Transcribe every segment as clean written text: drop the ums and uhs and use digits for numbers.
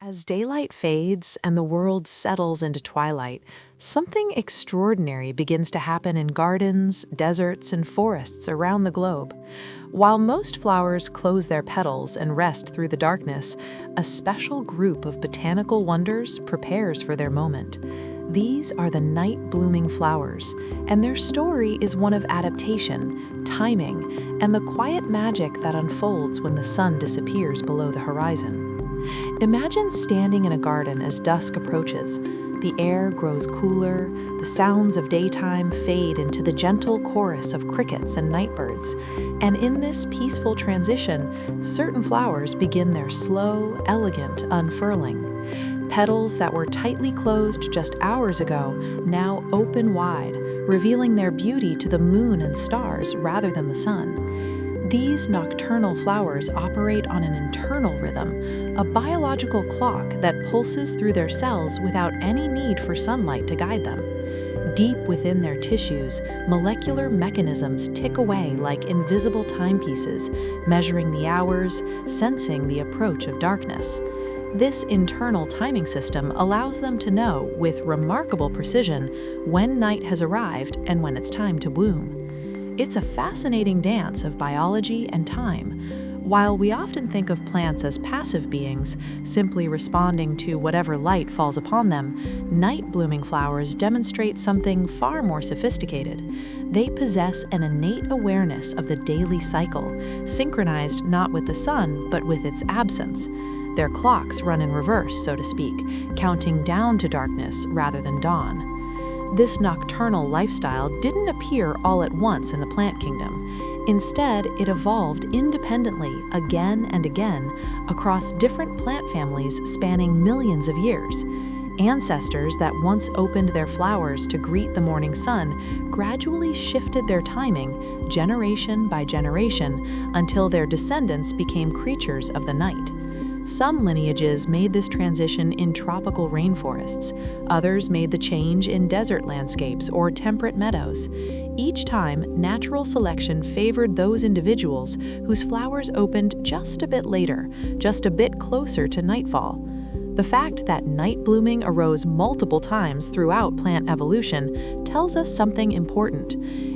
As daylight fades and the world settles into twilight, something extraordinary begins to happen in gardens, deserts, and forests around the globe. While most flowers close their petals and rest through the darkness, a special group of botanical wonders prepares for their moment. These are the night-blooming flowers, and their story is one of adaptation, timing, and the quiet magic that unfolds when the sun disappears below the horizon. Imagine standing in a garden as dusk approaches. The air grows cooler, the sounds of daytime fade into the gentle chorus of crickets and nightbirds, and in this peaceful transition, certain flowers begin their slow, elegant unfurling. Petals that were tightly closed just hours ago now open wide, revealing their beauty to the moon and stars rather than the sun. These nocturnal flowers operate on an internal rhythm, a biological clock that pulses through their cells without any need for sunlight to guide them. Deep within their tissues, molecular mechanisms tick away like invisible timepieces, measuring the hours, sensing the approach of darkness. This internal timing system allows them to know, with remarkable precision, when night has arrived and when it's time to bloom. It's a fascinating dance of biology and time. While we often think of plants as passive beings, simply responding to whatever light falls upon them, night-blooming flowers demonstrate something far more sophisticated. They possess an innate awareness of the daily cycle, synchronized not with the sun, but with its absence. Their clocks run in reverse, so to speak, counting down to darkness rather than dawn. This nocturnal lifestyle didn't appear all at once in the plant kingdom. Instead, it evolved independently again and again across different plant families spanning millions of years. Ancestors that once opened their flowers to greet the morning sun gradually shifted their timing generation by generation until their descendants became creatures of the night. Some lineages made this transition in tropical rainforests. Others made the change in desert landscapes or temperate meadows. Each time, natural selection favored those individuals whose flowers opened just a bit later, just a bit closer to nightfall. The fact that night blooming arose multiple times throughout plant evolution tells us something important.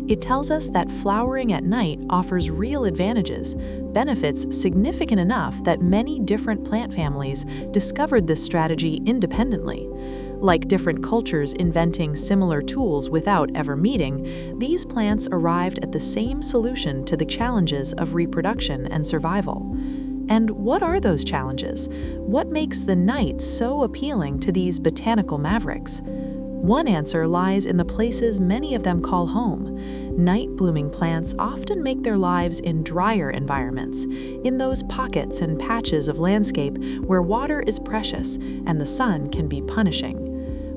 It tells us that flowering at night offers real advantages, benefits significant enough that many different plant families discovered this strategy independently. Like different cultures inventing similar tools without ever meeting, these plants arrived at the same solution to the challenges of reproduction and survival. And what are those challenges? What makes the night so appealing to these botanical mavericks? One answer lies in the places many of them call home. Night-blooming plants often make their lives in drier environments, in those pockets and patches of landscape where water is precious and the sun can be punishing.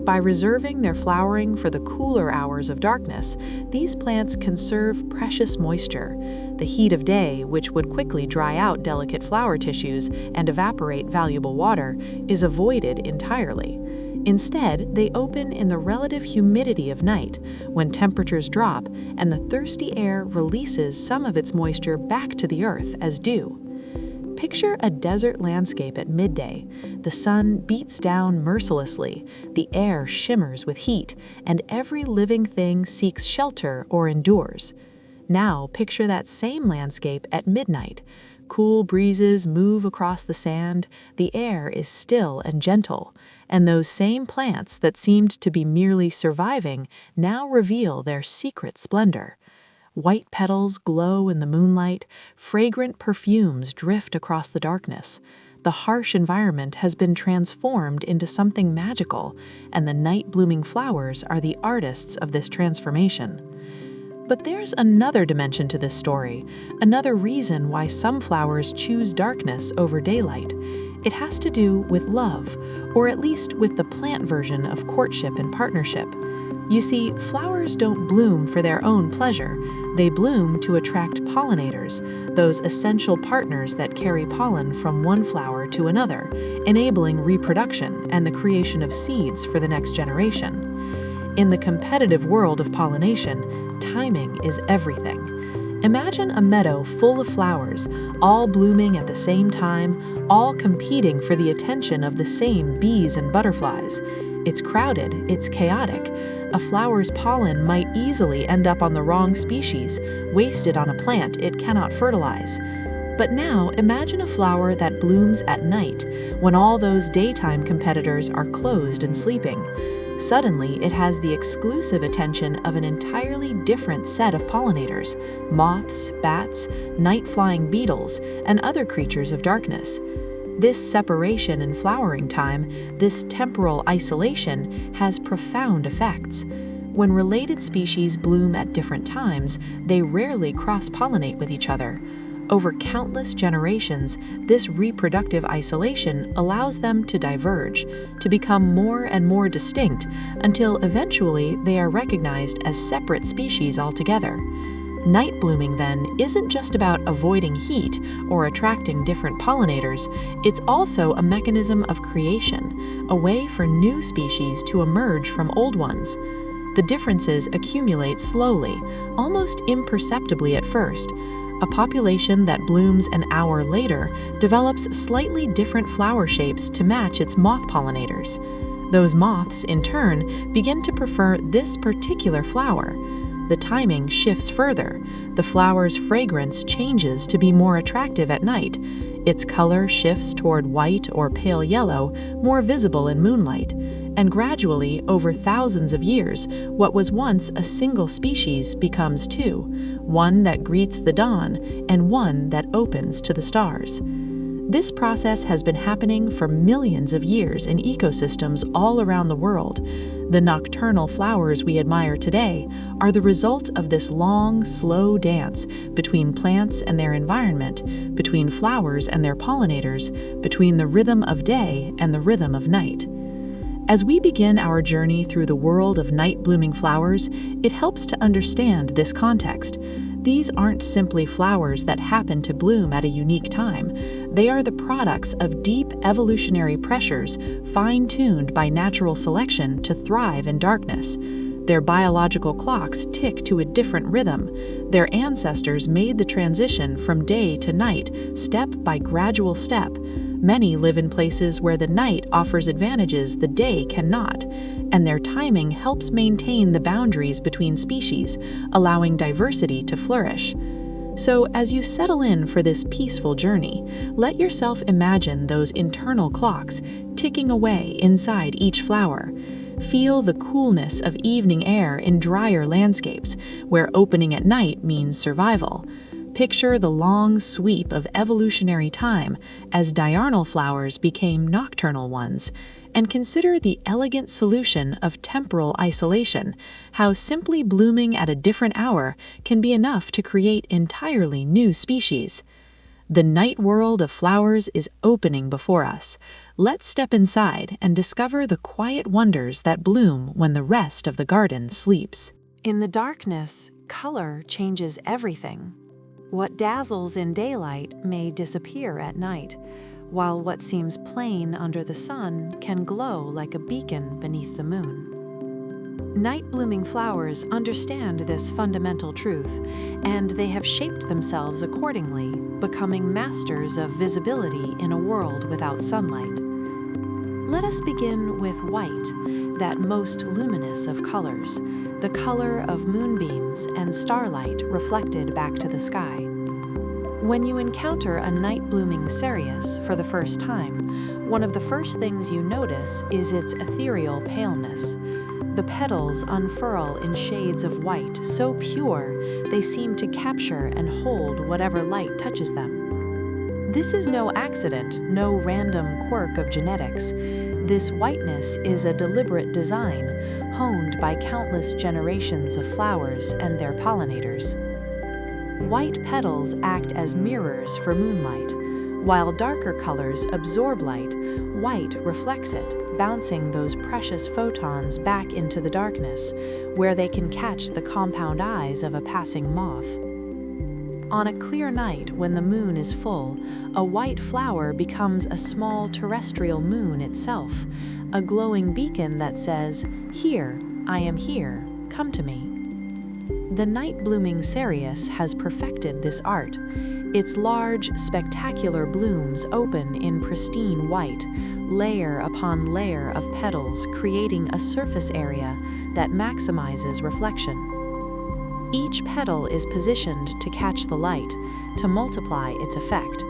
By reserving their flowering for the cooler hours of darkness, these plants conserve precious moisture. The heat of day, which would quickly dry out delicate flower tissues and evaporate valuable water, is avoided entirely. Instead, they open in the relative humidity of night, when temperatures drop and the thirsty air releases some of its moisture back to the earth as dew. Picture a desert landscape at midday. The sun beats down mercilessly, the air shimmers with heat, and every living thing seeks shelter or endures. Now picture that same landscape at midnight. Cool breezes move across the sand, the air is still and gentle, and those same plants that seemed to be merely surviving now reveal their secret splendor. White petals glow in the moonlight, fragrant perfumes drift across the darkness. The harsh environment has been transformed into something magical, and the night-blooming flowers are the artists of this transformation. But there's another dimension to this story, another reason why some flowers choose darkness over daylight. It has to do with love, or at least with the plant version of courtship and partnership. You see, flowers don't bloom for their own pleasure. They bloom to attract pollinators, those essential partners that carry pollen from one flower to another, enabling reproduction and the creation of seeds for the next generation. In the competitive world of pollination, timing is everything. Imagine a meadow full of flowers, all blooming at the same time, all competing for the attention of the same bees and butterflies. It's crowded, it's chaotic. A flower's pollen might easily end up on the wrong species, wasted on a plant it cannot fertilize. But now imagine a flower that blooms at night, when all those daytime competitors are closed and sleeping. Suddenly, it has the exclusive attention of an entirely different set of pollinators: moths, bats, night-flying beetles, and other creatures of darkness. This separation in flowering time, this temporal isolation, has profound effects. When related species bloom at different times, they rarely cross-pollinate with each other. Over countless generations, this reproductive isolation allows them to diverge, to become more and more distinct, until eventually they are recognized as separate species altogether. Night blooming, then, isn't just about avoiding heat or attracting different pollinators, it's also a mechanism of creation, a way for new species to emerge from old ones. The differences accumulate slowly, almost imperceptibly at first. A population that blooms an hour later develops slightly different flower shapes to match its moth pollinators. Those moths, in turn, begin to prefer this particular flower. The timing shifts further. The flower's fragrance changes to be more attractive at night. Its color shifts toward white or pale yellow, more visible in moonlight. And gradually, over thousands of years, what was once a single species becomes two, one that greets the dawn and one that opens to the stars. This process has been happening for millions of years in ecosystems all around the world. The nocturnal flowers we admire today are the result of this long, slow dance between plants and their environment, between flowers and their pollinators, between the rhythm of day and the rhythm of night. As we begin our journey through the world of night-blooming flowers, it helps to understand this context. These aren't simply flowers that happen to bloom at a unique time. They are the products of deep evolutionary pressures, fine-tuned by natural selection to thrive in darkness. Their biological clocks tick to a different rhythm. Their ancestors made the transition from day to night, step by gradual step. Many live in places where the night offers advantages the day cannot, and their timing helps maintain the boundaries between species, allowing diversity to flourish. So, as you settle in for this peaceful journey, let yourself imagine those internal clocks ticking away inside each flower. Feel the coolness of evening air in drier landscapes, where opening at night means survival. Picture the long sweep of evolutionary time as diurnal flowers became nocturnal ones, and consider the elegant solution of temporal isolation, how simply blooming at a different hour can be enough to create entirely new species. The night world of flowers is opening before us. Let's step inside and discover the quiet wonders that bloom when the rest of the garden sleeps. In the darkness, color changes everything. What dazzles in daylight may disappear at night, while what seems plain under the sun can glow like a beacon beneath the moon. Night-blooming flowers understand this fundamental truth, and they have shaped themselves accordingly, becoming masters of visibility in a world without sunlight. Let us begin with white, that most luminous of colors, the color of moonbeams and starlight reflected back to the sky. When you encounter a night-blooming cereus for the first time, one of the first things you notice is its ethereal paleness. The petals unfurl in shades of white, so pure they seem to capture and hold whatever light touches them. This is no accident, no random quirk of genetics. This whiteness is a deliberate design, honed by countless generations of flowers and their pollinators. White petals act as mirrors for moonlight. While darker colors absorb light, white reflects it, bouncing those precious photons back into the darkness, where they can catch the compound eyes of a passing moth. On a clear night when the moon is full, a white flower becomes a small terrestrial moon itself, a glowing beacon that says, "Here, I am here, come to me." The night-blooming cereus has perfected this art. Its large, spectacular blooms open in pristine white, layer upon layer of petals, creating a surface area that maximizes reflection. Each petal is positioned to catch the light, to multiply its effect.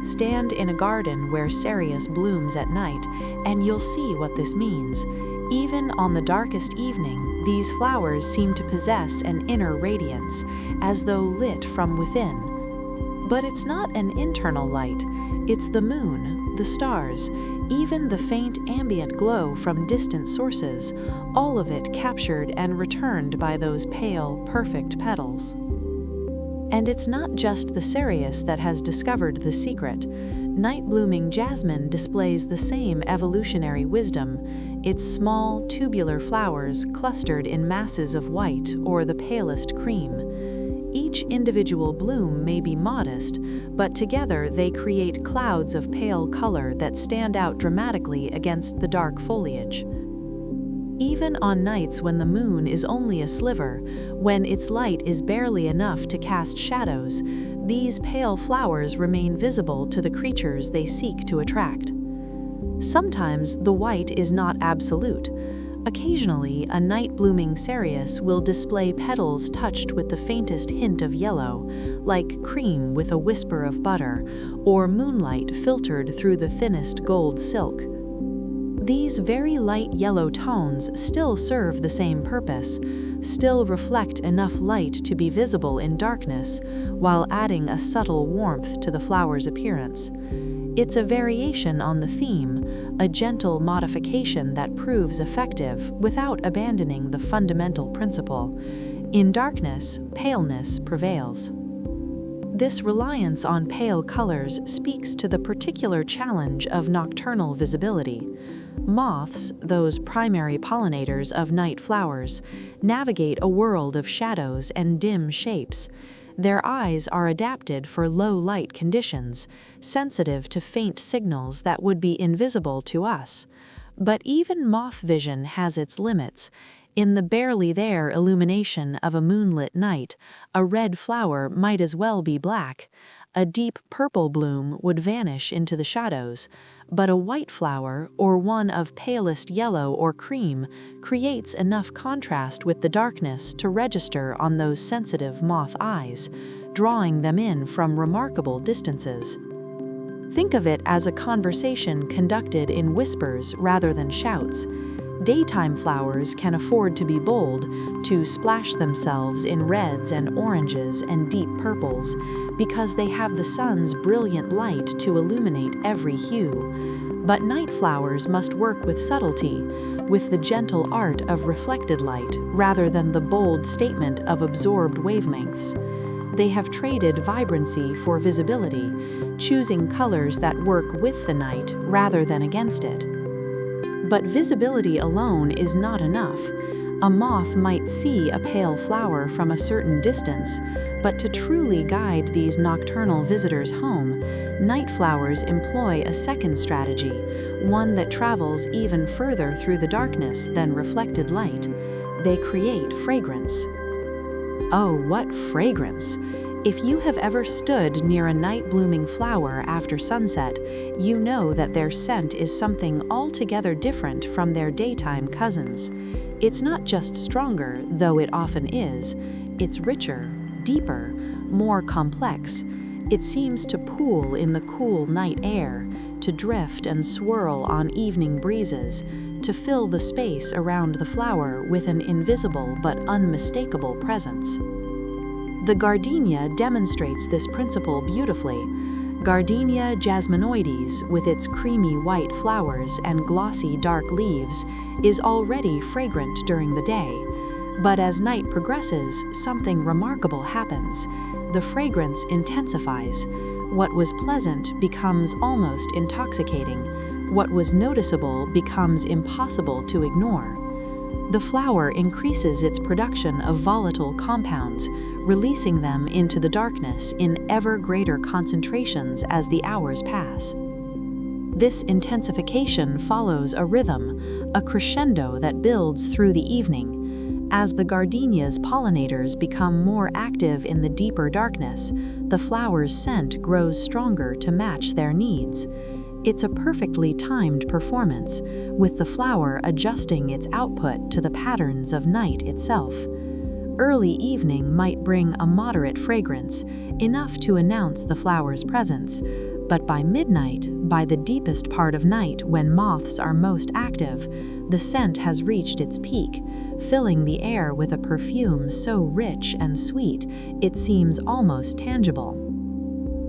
Stand in a garden where cereus blooms at night, and you'll see what this means. Even on the darkest evening, these flowers seem to possess an inner radiance, as though lit from within. But it's not an internal light. It's the moon, the stars, even the faint ambient glow from distant sources, all of it captured and returned by those pale, perfect petals. And it's not just the cereus that has discovered the secret. Night-blooming jasmine displays the same evolutionary wisdom, its small, tubular flowers clustered in masses of white or the palest cream. Each individual bloom may be modest, but together they create clouds of pale color that stand out dramatically against the dark foliage. Even on nights when the moon is only a sliver, when its light is barely enough to cast shadows, these pale flowers remain visible to the creatures they seek to attract. Sometimes the white is not absolute. Occasionally, a night-blooming cereus will display petals touched with the faintest hint of yellow, like cream with a whisper of butter, or moonlight filtered through the thinnest gold silk. These very light yellow tones still serve the same purpose, still reflect enough light to be visible in darkness, while adding a subtle warmth to the flower's appearance. It's a variation on the theme, a gentle modification that proves effective without abandoning the fundamental principle. In darkness, paleness prevails. This reliance on pale colors speaks to the particular challenge of nocturnal visibility. Moths, those primary pollinators of night flowers, navigate a world of shadows and dim shapes. Their eyes are adapted for low light conditions, sensitive to faint signals that would be invisible to us. But even moth vision has its limits. In the barely there illumination of a moonlit night, a red flower might as well be black. A deep purple bloom would vanish into the shadows, but a white flower, or one of palest yellow or cream, creates enough contrast with the darkness to register on those sensitive moth eyes, drawing them in from remarkable distances. Think of it as a conversation conducted in whispers rather than shouts. Daytime flowers can afford to be bold, to splash themselves in reds and oranges and deep purples, because they have the sun's brilliant light to illuminate every hue. But night flowers must work with subtlety, with the gentle art of reflected light rather than the bold statement of absorbed wavelengths. They have traded vibrancy for visibility, choosing colors that work with the night rather than against it. But visibility alone is not enough. A moth might see a pale flower from a certain distance, but to truly guide these nocturnal visitors home, night flowers employ a second strategy, one that travels even further through the darkness than reflected light. They create fragrance. Oh, what fragrance! If you have ever stood near a night-blooming flower after sunset, you know that their scent is something altogether different from their daytime cousins. It's not just stronger, though it often is. It's richer, deeper, more complex. It seems to pool in the cool night air, to drift and swirl on evening breezes, to fill the space around the flower with an invisible but unmistakable presence. The gardenia demonstrates this principle beautifully. Gardenia jasminoides, with its creamy white flowers and glossy dark leaves, is already fragrant during the day. But as night progresses, something remarkable happens. The fragrance intensifies. What was pleasant becomes almost intoxicating. What was noticeable becomes impossible to ignore. The flower increases its production of volatile compounds, releasing them into the darkness in ever greater concentrations as the hours pass. This intensification follows a rhythm, a crescendo that builds through the evening. As the gardenia's pollinators become more active in the deeper darkness, the flower's scent grows stronger to match their needs. It's a perfectly timed performance, with the flower adjusting its output to the patterns of night itself. Early evening might bring a moderate fragrance, enough to announce the flower's presence, but by midnight, by the deepest part of night when moths are most active, the scent has reached its peak, filling the air with a perfume so rich and sweet it seems almost tangible.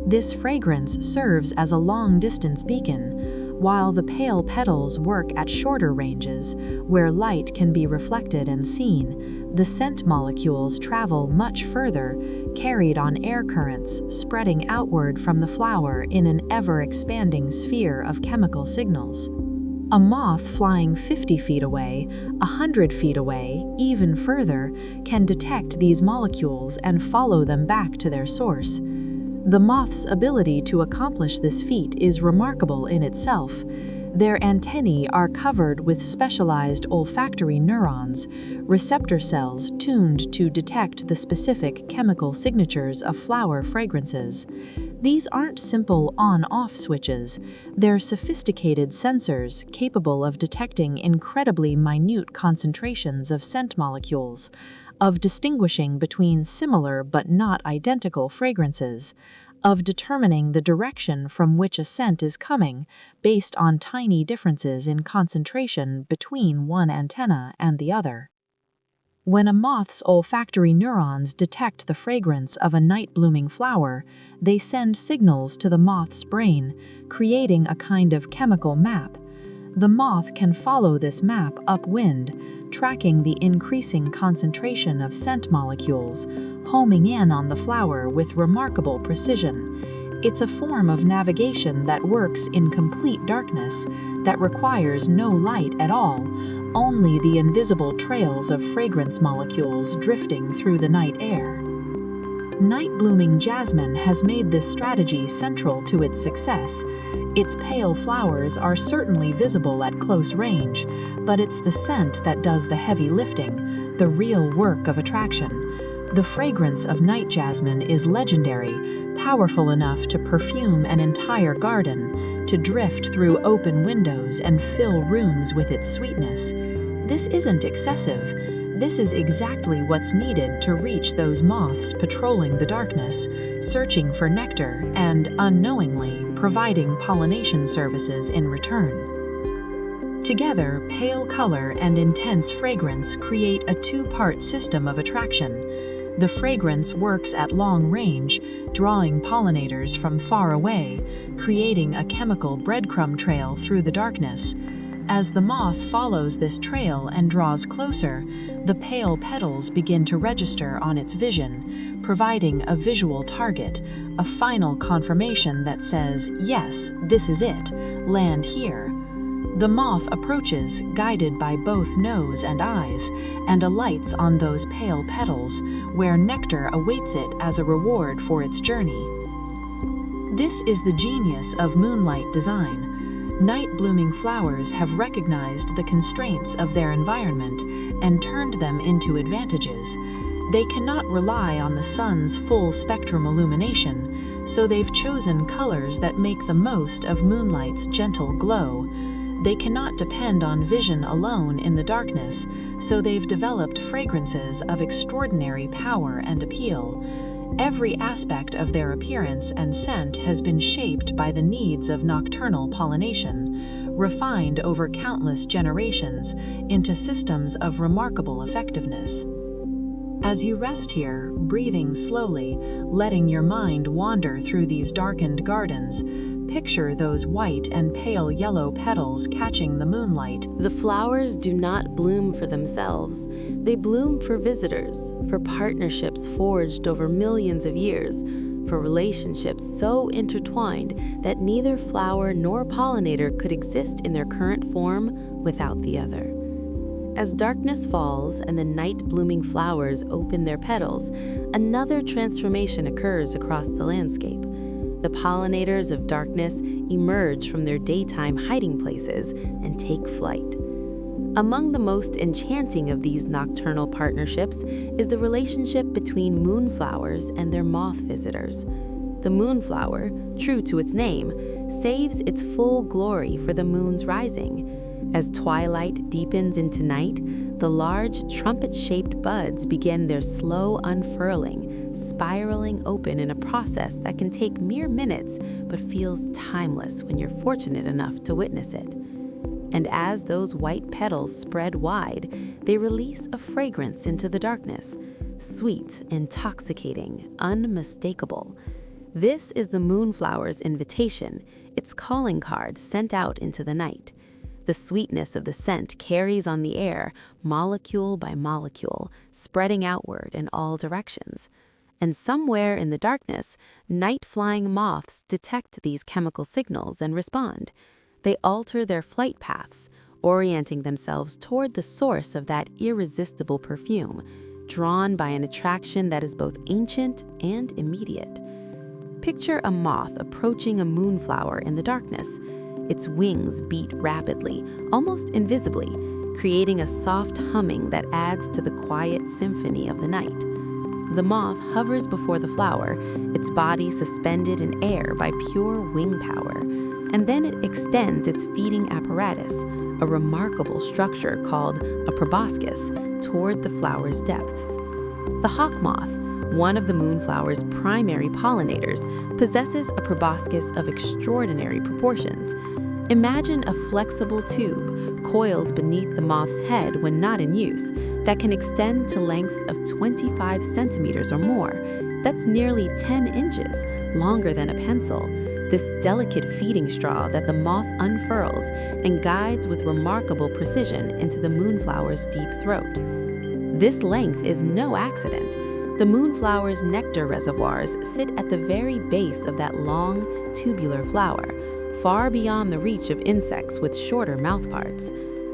This fragrance serves as a long-distance beacon, while the pale petals work at shorter ranges, where light can be reflected and seen. The scent molecules travel much further, carried on air currents spreading outward from the flower in an ever-expanding sphere of chemical signals. A moth flying 50 feet away, 100 feet away, even further, can detect these molecules and follow them back to their source. The moth's ability to accomplish this feat is remarkable in itself. Their antennae are covered with specialized olfactory neurons, receptor cells tuned to detect the specific chemical signatures of flower fragrances. These aren't simple on-off switches. They're sophisticated sensors capable of detecting incredibly minute concentrations of scent molecules, of distinguishing between similar but not identical fragrances, of determining the direction from which a scent is coming based on tiny differences in concentration between one antenna and the other. When a moth's olfactory neurons detect the fragrance of a night-blooming flower, they send signals to the moth's brain, creating a kind of chemical map. The moth can follow this map upwind, tracking the increasing concentration of scent molecules, homing in on the flower with remarkable precision. It's a form of navigation that works in complete darkness, that requires no light at all, only the invisible trails of fragrance molecules drifting through the night air. Night-blooming jasmine has made this strategy central to its success. Its pale flowers are certainly visible at close range, but it's the scent that does the heavy lifting, the real work of attraction. The fragrance of night jasmine is legendary, powerful enough to perfume an entire garden, to drift through open windows and fill rooms with its sweetness. This isn't excessive. This is exactly what's needed to reach those moths patrolling the darkness, searching for nectar, and, unknowingly, providing pollination services in return. Together, pale color and intense fragrance create a two-part system of attraction. The fragrance works at long range, drawing pollinators from far away, creating a chemical breadcrumb trail through the darkness. As the moth follows this trail and draws closer, the pale petals begin to register on its vision, providing a visual target, a final confirmation that says, yes, this is it, land here. The moth approaches, guided by both nose and eyes, and alights on those pale petals, where nectar awaits it as a reward for its journey. This is the genius of moonlight design. Night-blooming flowers have recognized the constraints of their environment and turned them into advantages. They cannot rely on the sun's full-spectrum illumination, so they've chosen colors that make the most of moonlight's gentle glow. They cannot depend on vision alone in the darkness, so they've developed fragrances of extraordinary power and appeal. Every aspect of their appearance and scent has been shaped by the needs of nocturnal pollination, refined over countless generations into systems of remarkable effectiveness. As you rest here, breathing slowly, letting your mind wander through these darkened gardens, picture those white and pale yellow petals catching the moonlight. The flowers do not bloom for themselves. They bloom for visitors, for partnerships forged over millions of years, for relationships so intertwined that neither flower nor pollinator could exist in their current form without the other. As darkness falls and the night-blooming flowers open their petals, another transformation occurs across the landscape. The pollinators of darkness emerge from their daytime hiding places and take flight. Among the most enchanting of these nocturnal partnerships is the relationship between moonflowers and their moth visitors. The moonflower, true to its name, saves its full glory for the moon's rising. As twilight deepens into night, the large trumpet-shaped buds begin their slow unfurling, spiraling open in a process that can take mere minutes but feels timeless when you're fortunate enough to witness it. And as those white petals spread wide, they release a fragrance into the darkness, sweet, intoxicating, unmistakable. This is the moonflower's invitation, its calling card sent out into the night. The sweetness of the scent carries on the air, molecule by molecule, spreading outward in all directions. And somewhere in the darkness, night-flying moths detect these chemical signals and respond. They alter their flight paths, orienting themselves toward the source of that irresistible perfume, drawn by an attraction that is both ancient and immediate. Picture a moth approaching a moonflower in the darkness. Its wings beat rapidly, almost invisibly, creating a soft humming that adds to the quiet symphony of the night. The moth hovers before the flower, its body suspended in air by pure wing power, and then it extends its feeding apparatus, a remarkable structure called a proboscis, toward the flower's depths. The hawk moth, one of the moonflower's primary pollinators, possesses a proboscis of extraordinary proportions. Imagine a flexible tube coiled beneath the moth's head when not in use that can extend to lengths of 25 centimeters or more. That's nearly 10 inches, longer than a pencil. This delicate feeding straw that the moth unfurls and guides with remarkable precision into the moonflower's deep throat. This length is no accident. The moonflower's nectar reservoirs sit at the very base of that long, tubular flower, far beyond the reach of insects with shorter mouthparts.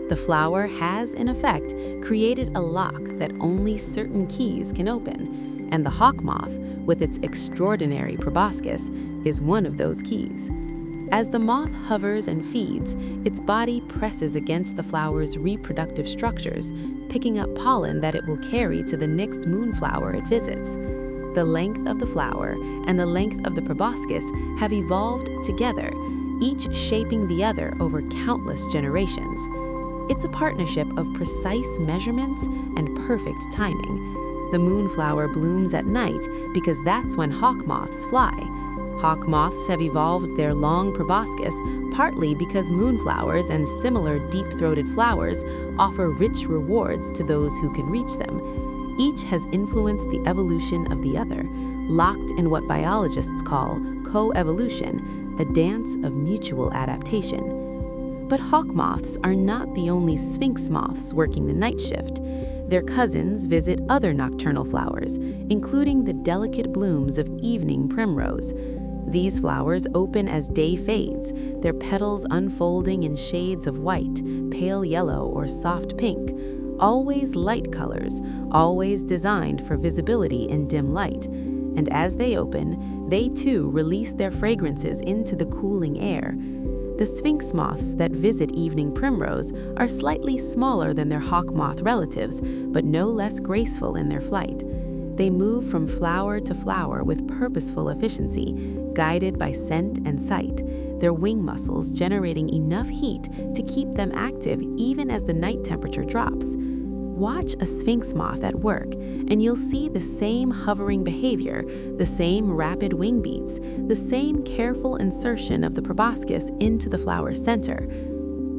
The flower has, in effect, created a lock that only certain keys can open, and the hawk moth, with its extraordinary proboscis, is one of those keys. As the moth hovers and feeds, its body presses against the flower's reproductive structures, picking up pollen that it will carry to the next moonflower it visits. The length of the flower and the length of the proboscis have evolved together, each shaping the other over countless generations. It's a partnership of precise measurements and perfect timing. The moonflower blooms at night because that's when hawk moths fly. Hawk moths have evolved their long proboscis partly because moonflowers and similar deep-throated flowers offer rich rewards to those who can reach them. Each has influenced the evolution of the other, locked in what biologists call co-evolution, a dance of mutual adaptation. But hawk moths are not the only sphinx moths working the night shift. Their cousins visit other nocturnal flowers, including the delicate blooms of evening primrose. These flowers open as day fades, their petals unfolding in shades of white, pale yellow, or soft pink, always light colors, always designed for visibility in dim light. And as they open, they too release their fragrances into the cooling air. The sphinx moths that visit evening primrose are slightly smaller than their hawk moth relatives, but no less graceful in their flight. They move from flower to flower with purposeful efficiency, guided by scent and sight, their wing muscles generating enough heat to keep them active even as the night temperature drops. Watch a sphinx moth at work, and you'll see the same hovering behavior, the same rapid wing beats, the same careful insertion of the proboscis into the flower's center.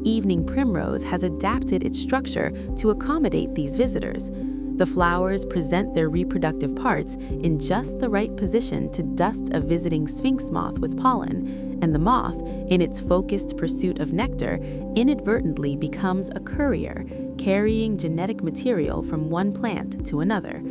Evening primrose has adapted its structure to accommodate these visitors. The flowers present their reproductive parts in just the right position to dust a visiting sphinx moth with pollen, and the moth, in its focused pursuit of nectar, inadvertently becomes a courier, carrying genetic material from one plant to another.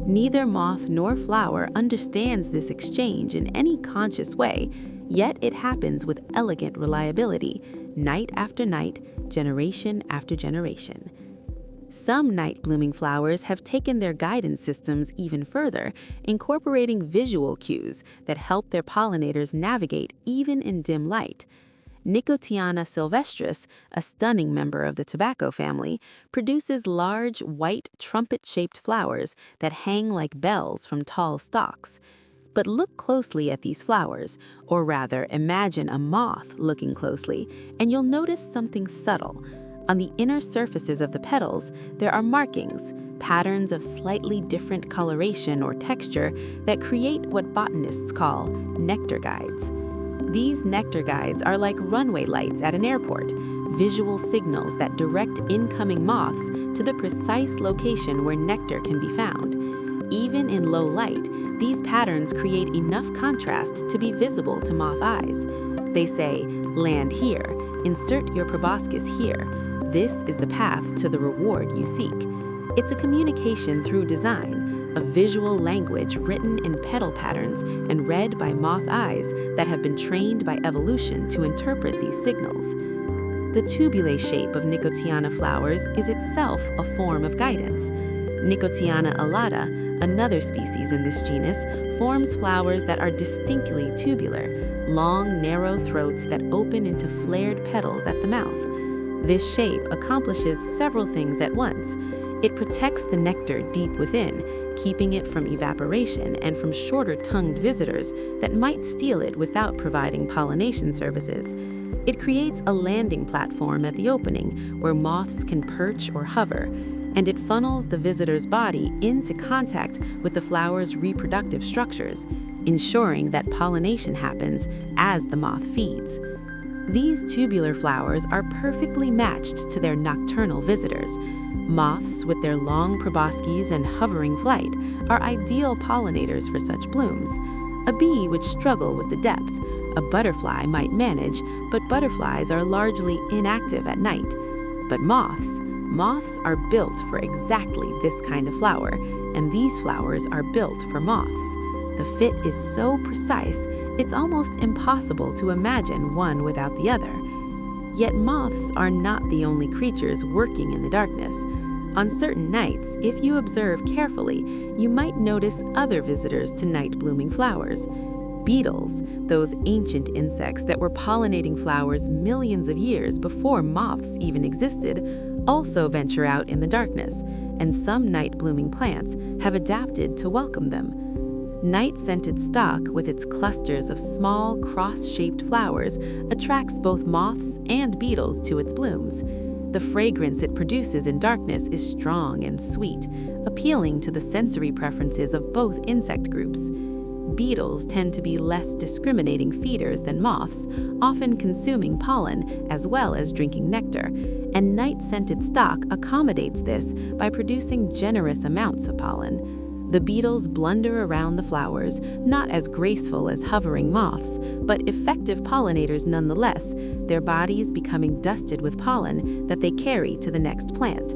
Neither moth nor flower understands this exchange in any conscious way, yet it happens with elegant reliability, night after night, generation after generation. Some night-blooming flowers have taken their guidance systems even further, incorporating visual cues that help their pollinators navigate even in dim light. Nicotiana sylvestris, a stunning member of the tobacco family, produces large, white, trumpet-shaped flowers that hang like bells from tall stalks. But look closely at these flowers, or rather, imagine a moth looking closely, and you'll notice something subtle. On the inner surfaces of the petals, there are markings, patterns of slightly different coloration or texture that create what botanists call nectar guides. These nectar guides are like runway lights at an airport, visual signals that direct incoming moths to the precise location where nectar can be found. Even in low light, these patterns create enough contrast to be visible to moth eyes. They say, "Land here, insert your proboscis here. This is the path to the reward you seek." It's a communication through design, a visual language written in petal patterns and read by moth eyes that have been trained by evolution to interpret these signals. The tubule shape of Nicotiana flowers is itself a form of guidance. Nicotiana alata, another species in this genus, forms flowers that are distinctly tubular, long, narrow throats that open into flared petals at the mouth. This shape accomplishes several things at once. It protects the nectar deep within, keeping it from evaporation and from shorter-tongued visitors that might steal it without providing pollination services. It creates a landing platform at the opening where moths can perch or hover, and it funnels the visitor's body into contact with the flower's reproductive structures, ensuring that pollination happens as the moth feeds. These tubular flowers are perfectly matched to their nocturnal visitors. Moths, with their long proboscis and hovering flight, are ideal pollinators for such blooms. A bee would struggle with the depth. A butterfly might manage, but butterflies are largely inactive at night. But moths are built for exactly this kind of flower, and these flowers are built for moths. The fit is so precise, it's almost impossible to imagine one without the other. Yet moths are not the only creatures working in the darkness. On certain nights, if you observe carefully, you might notice other visitors to night-blooming flowers. Beetles, those ancient insects that were pollinating flowers millions of years before moths even existed, also venture out in the darkness, and some night-blooming plants have adapted to welcome them. Night-scented stock, with its clusters of small, cross-shaped flowers, attracts both moths and beetles to its blooms. The fragrance it produces in darkness is strong and sweet, appealing to the sensory preferences of both insect groups. Beetles tend to be less discriminating feeders than moths, often consuming pollen as well as drinking nectar, and night-scented stock accommodates this by producing generous amounts of pollen. The beetles blunder around the flowers, not as graceful as hovering moths, but effective pollinators nonetheless, their bodies becoming dusted with pollen that they carry to the next plant.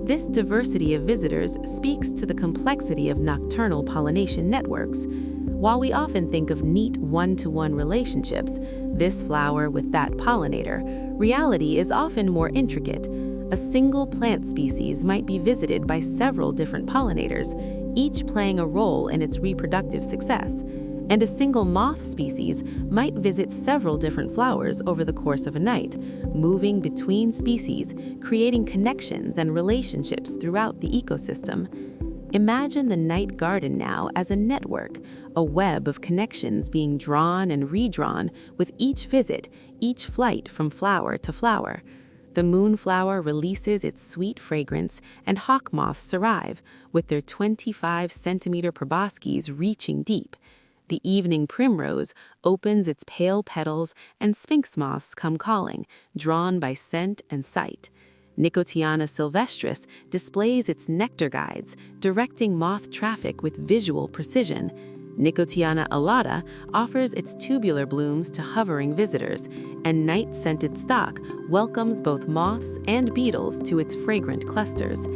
This diversity of visitors speaks to the complexity of nocturnal pollination networks. While we often think of neat one-to-one relationships, this flower with that pollinator, reality is often more intricate. A single plant species might be visited by several different pollinators, each playing a role in its reproductive success, and a single moth species might visit several different flowers over the course of a night, moving between species, creating connections and relationships throughout the ecosystem. Imagine the night garden now as a network, a web of connections being drawn and redrawn with each visit, each flight from flower to flower. The moonflower releases its sweet fragrance, and hawk moths arrive, with their 25-centimeter proboscis reaching deep. The evening primrose opens its pale petals, and sphinx moths come calling, drawn by scent and sight. Nicotiana sylvestris displays its nectar guides, directing moth traffic with visual precision. Nicotiana alata offers its tubular blooms to hovering visitors, and night-scented stock welcomes both moths and beetles to its fragrant clusters.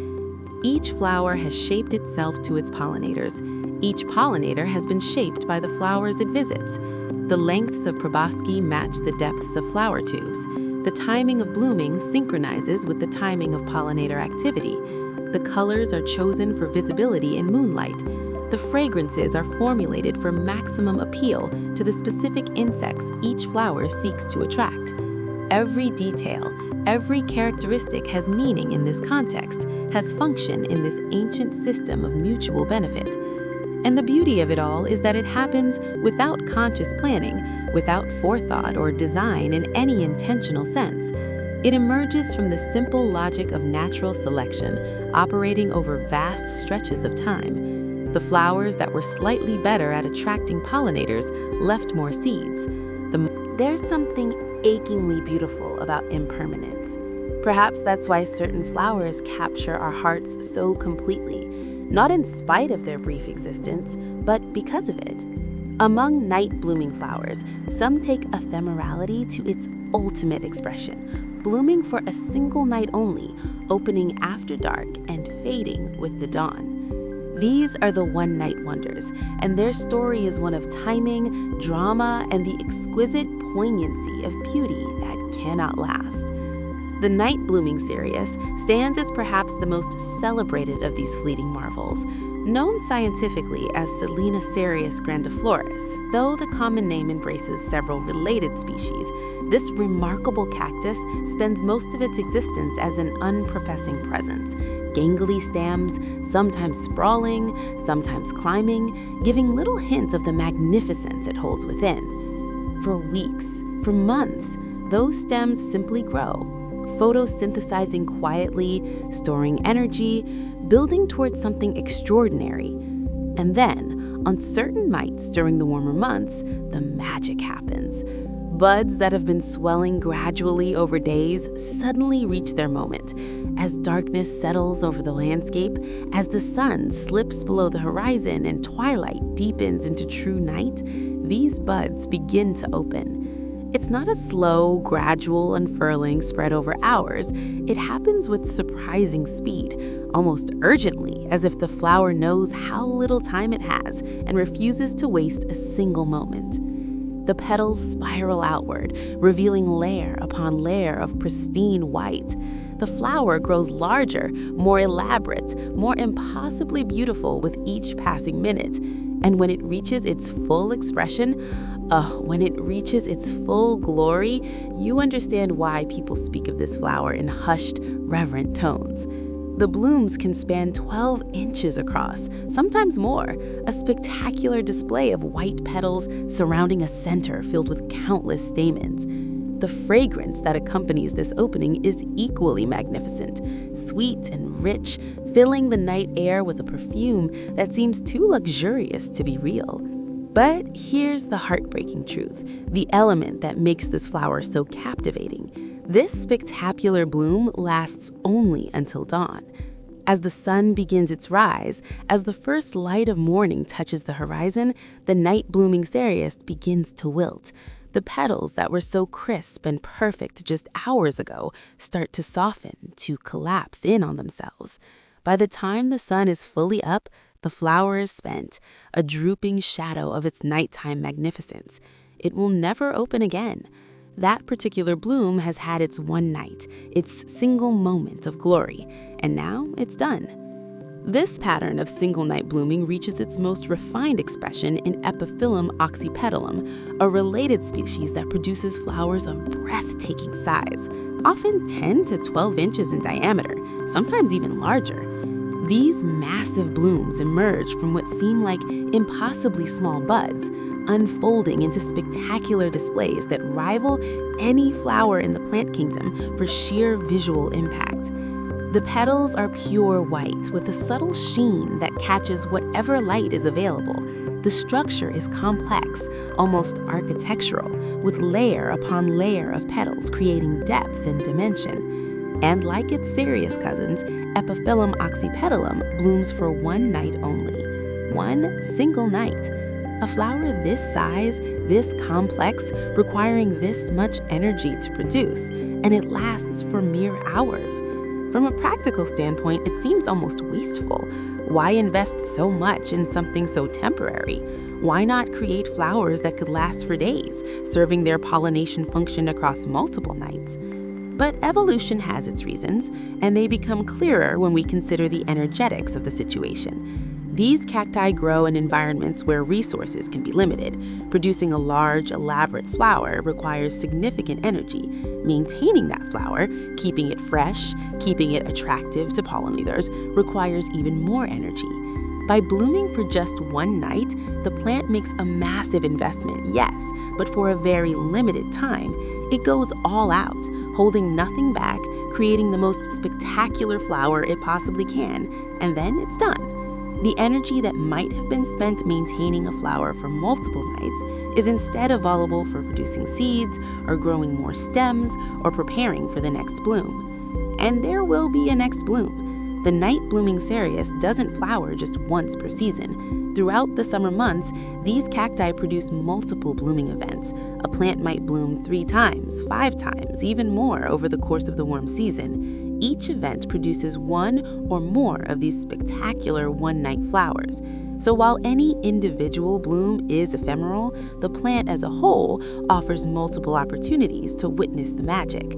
Each flower has shaped itself to its pollinators. Each pollinator has been shaped by the flowers it visits. The lengths of proboscis match the depths of flower tubes. The timing of blooming synchronizes with the timing of pollinator activity. The colors are chosen for visibility in moonlight. The fragrances are formulated for maximum appeal to the specific insects each flower seeks to attract. Every detail, every characteristic has meaning in this context, has function in this ancient system of mutual benefit. And the beauty of it all is that it happens without conscious planning, without forethought or design in any intentional sense. It emerges from the simple logic of natural selection, operating over vast stretches of time. The flowers that were slightly better at attracting pollinators left more seeds. There's something achingly beautiful about impermanence. Perhaps that's why certain flowers capture our hearts so completely, not in spite of their brief existence, but because of it. Among night-blooming flowers, some take ephemerality to its ultimate expression, blooming for a single night only, opening after dark and fading with the dawn. These are the one-night wonders, and their story is one of timing, drama, and the exquisite poignancy of beauty that cannot last. The night-blooming cereus stands as perhaps the most celebrated of these fleeting marvels, known scientifically as Selena cereus grandiflorus. Though the common name embraces several related species, this remarkable cactus spends most of its existence as an unprofessing presence, gangly stems, sometimes sprawling, sometimes climbing, giving little hint of the magnificence it holds within. For weeks, for months, those stems simply grow, photosynthesizing quietly, storing energy, building towards something extraordinary. And then, on certain nights during the warmer months, the magic happens. Buds that have been swelling gradually over days suddenly reach their moment. As darkness settles over the landscape, as the sun slips below the horizon and twilight deepens into true night, these buds begin to open. It's not a slow, gradual unfurling spread over hours. It happens with surprising speed, almost urgently, as if the flower knows how little time it has and refuses to waste a single moment. The petals spiral outward, revealing layer upon layer of pristine white. The flower grows larger, more elaborate, more impossibly beautiful with each passing minute. And when it reaches its full expression, when it reaches its full glory, you understand why people speak of this flower in hushed, reverent tones. The blooms can span 12 inches across, sometimes more, a spectacular display of white petals surrounding a center filled with countless stamens. The fragrance that accompanies this opening is equally magnificent, sweet and rich, filling the night air with a perfume that seems too luxurious to be real. But here's the heartbreaking truth, the element that makes this flower so captivating. This spectacular bloom lasts only until dawn. As the sun begins its rise, as the first light of morning touches the horizon, the night-blooming cereus begins to wilt. The petals that were so crisp and perfect just hours ago start to soften, to collapse in on themselves. By the time the sun is fully up, the flower is spent, a drooping shadow of its nighttime magnificence. It will never open again. That particular bloom has had its one night, its single moment of glory, and now it's done. This pattern of single night blooming reaches its most refined expression in Epiphyllum oxypetalum, a related species that produces flowers of breathtaking size, often 10 to 12 inches in diameter, sometimes even larger. These massive blooms emerge from what seem like impossibly small buds, unfolding into spectacular displays that rival any flower in the plant kingdom for sheer visual impact. The petals are pure white with a subtle sheen that catches whatever light is available. The structure is complex, almost architectural, with layer upon layer of petals creating depth and dimension. And like its cereus cousins, Epiphyllum oxypetalum blooms for one night only. One single night. A flower this size, this complex, requiring this much energy to produce, and it lasts for mere hours. From a practical standpoint, it seems almost wasteful. Why invest so much in something so temporary? Why not create flowers that could last for days, serving their pollination function across multiple nights? But evolution has its reasons, and they become clearer when we consider the energetics of the situation. These cacti grow in environments where resources can be limited. Producing a large, elaborate flower requires significant energy. Maintaining that flower, keeping it fresh, keeping it attractive to pollinators, requires even more energy. By blooming for just one night, the plant makes a massive investment, yes, but for a very limited time. It goes all out, holding nothing back, creating the most spectacular flower it possibly can, and then it's done. The energy that might have been spent maintaining a flower for multiple nights is instead available for producing seeds, or growing more stems, or preparing for the next bloom. And there will be a next bloom. The night-blooming cereus doesn't flower just once per season. Throughout the summer months, these cacti produce multiple blooming events. A plant might bloom 3 times, 5 times, even more over the course of the warm season. Each event produces one or more of these spectacular one-night flowers. So while any individual bloom is ephemeral, the plant as a whole offers multiple opportunities to witness the magic.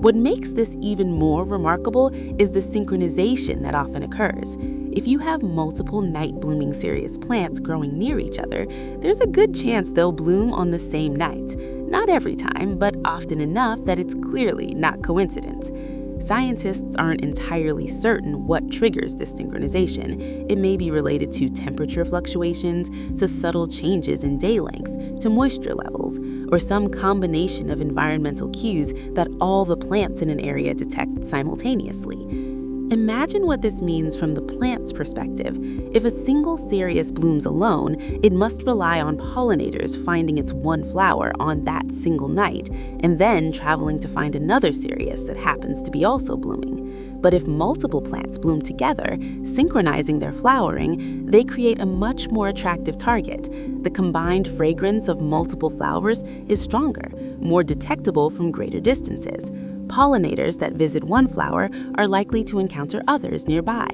What makes this even more remarkable is the synchronization that often occurs. If you have multiple night-blooming cereus plants growing near each other, there's a good chance they'll bloom on the same night. Not every time, but often enough that it's clearly not coincidence. Scientists aren't entirely certain what triggers this synchronization. It may be related to temperature fluctuations, to subtle changes in day length, to moisture levels, or some combination of environmental cues that all the plants in an area detect simultaneously. Imagine what this means from the plant's perspective. If a single cereus blooms alone, it must rely on pollinators finding its one flower on that single night, and then traveling to find another cereus that happens to be also blooming. But if multiple plants bloom together, synchronizing their flowering, they create a much more attractive target. The combined fragrance of multiple flowers is stronger, more detectable from greater distances. Pollinators that visit one flower are likely to encounter others nearby.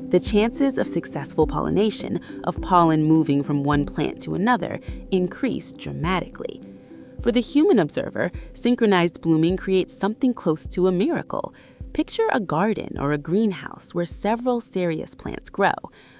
The chances of successful pollination, of pollen moving from one plant to another, increase dramatically. For the human observer, synchronized blooming creates something close to a miracle. Picture a garden or a greenhouse where several cereus plants grow.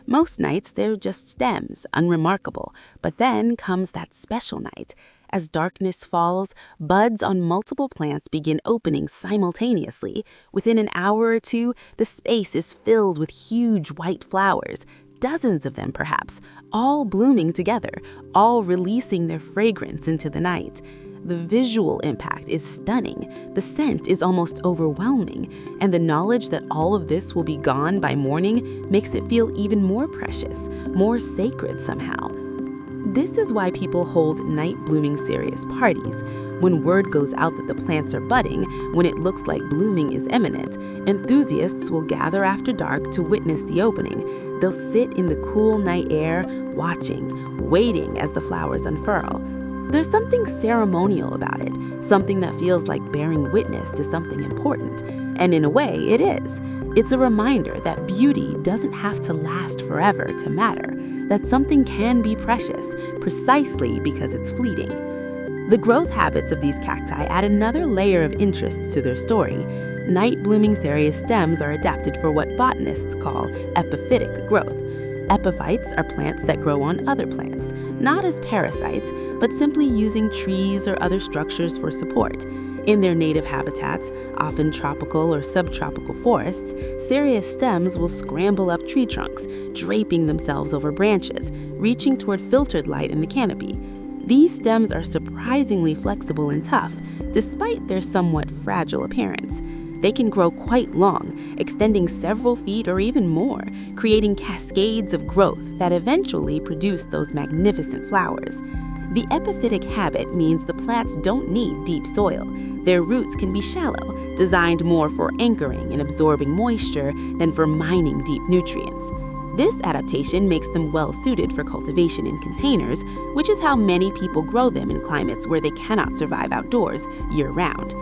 Most nights they're just stems, unremarkable, but then comes that special night. As darkness falls, buds on multiple plants begin opening simultaneously. Within an hour or two, the space is filled with huge white flowers, dozens of them perhaps, all blooming together, all releasing their fragrance into the night. The visual impact is stunning, the scent is almost overwhelming, and the knowledge that all of this will be gone by morning makes it feel even more precious, more sacred somehow. This is why people hold night-blooming cereus parties. When word goes out that the plants are budding, when it looks like blooming is imminent, enthusiasts will gather after dark to witness the opening. They'll sit in the cool night air, watching, waiting as the flowers unfurl. There's something ceremonial about it, something that feels like bearing witness to something important. And in a way, it is. It's a reminder that beauty doesn't have to last forever to matter, that something can be precious precisely because it's fleeting. The growth habits of these cacti add another layer of interest to their story. Night-blooming cereus stems are adapted for what botanists call epiphytic growth. Epiphytes are plants that grow on other plants, not as parasites, but simply using trees or other structures for support. In their native habitats, often tropical or subtropical forests, cereus stems will scramble up tree trunks, draping themselves over branches, reaching toward filtered light in the canopy. These stems are surprisingly flexible and tough, despite their somewhat fragile appearance. They can grow quite long, extending several feet or even more, creating cascades of growth that eventually produce those magnificent flowers. The epiphytic habit means the plants don't need deep soil. Their roots can be shallow, designed more for anchoring and absorbing moisture than for mining deep nutrients. This adaptation makes them well suited for cultivation in containers, which is how many people grow them in climates where they cannot survive outdoors year-round.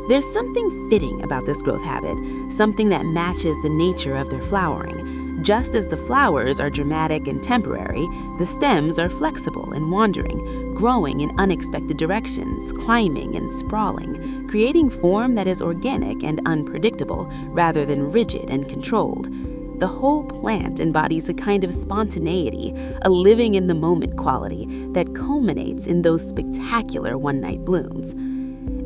There's something fitting about this growth habit, something that matches the nature of their flowering. Just as the flowers are dramatic and temporary, the stems are flexible and wandering, growing in unexpected directions, climbing and sprawling, creating form that is organic and unpredictable rather than rigid and controlled. The whole plant embodies a kind of spontaneity, a living in the moment quality that culminates in those spectacular one-night blooms.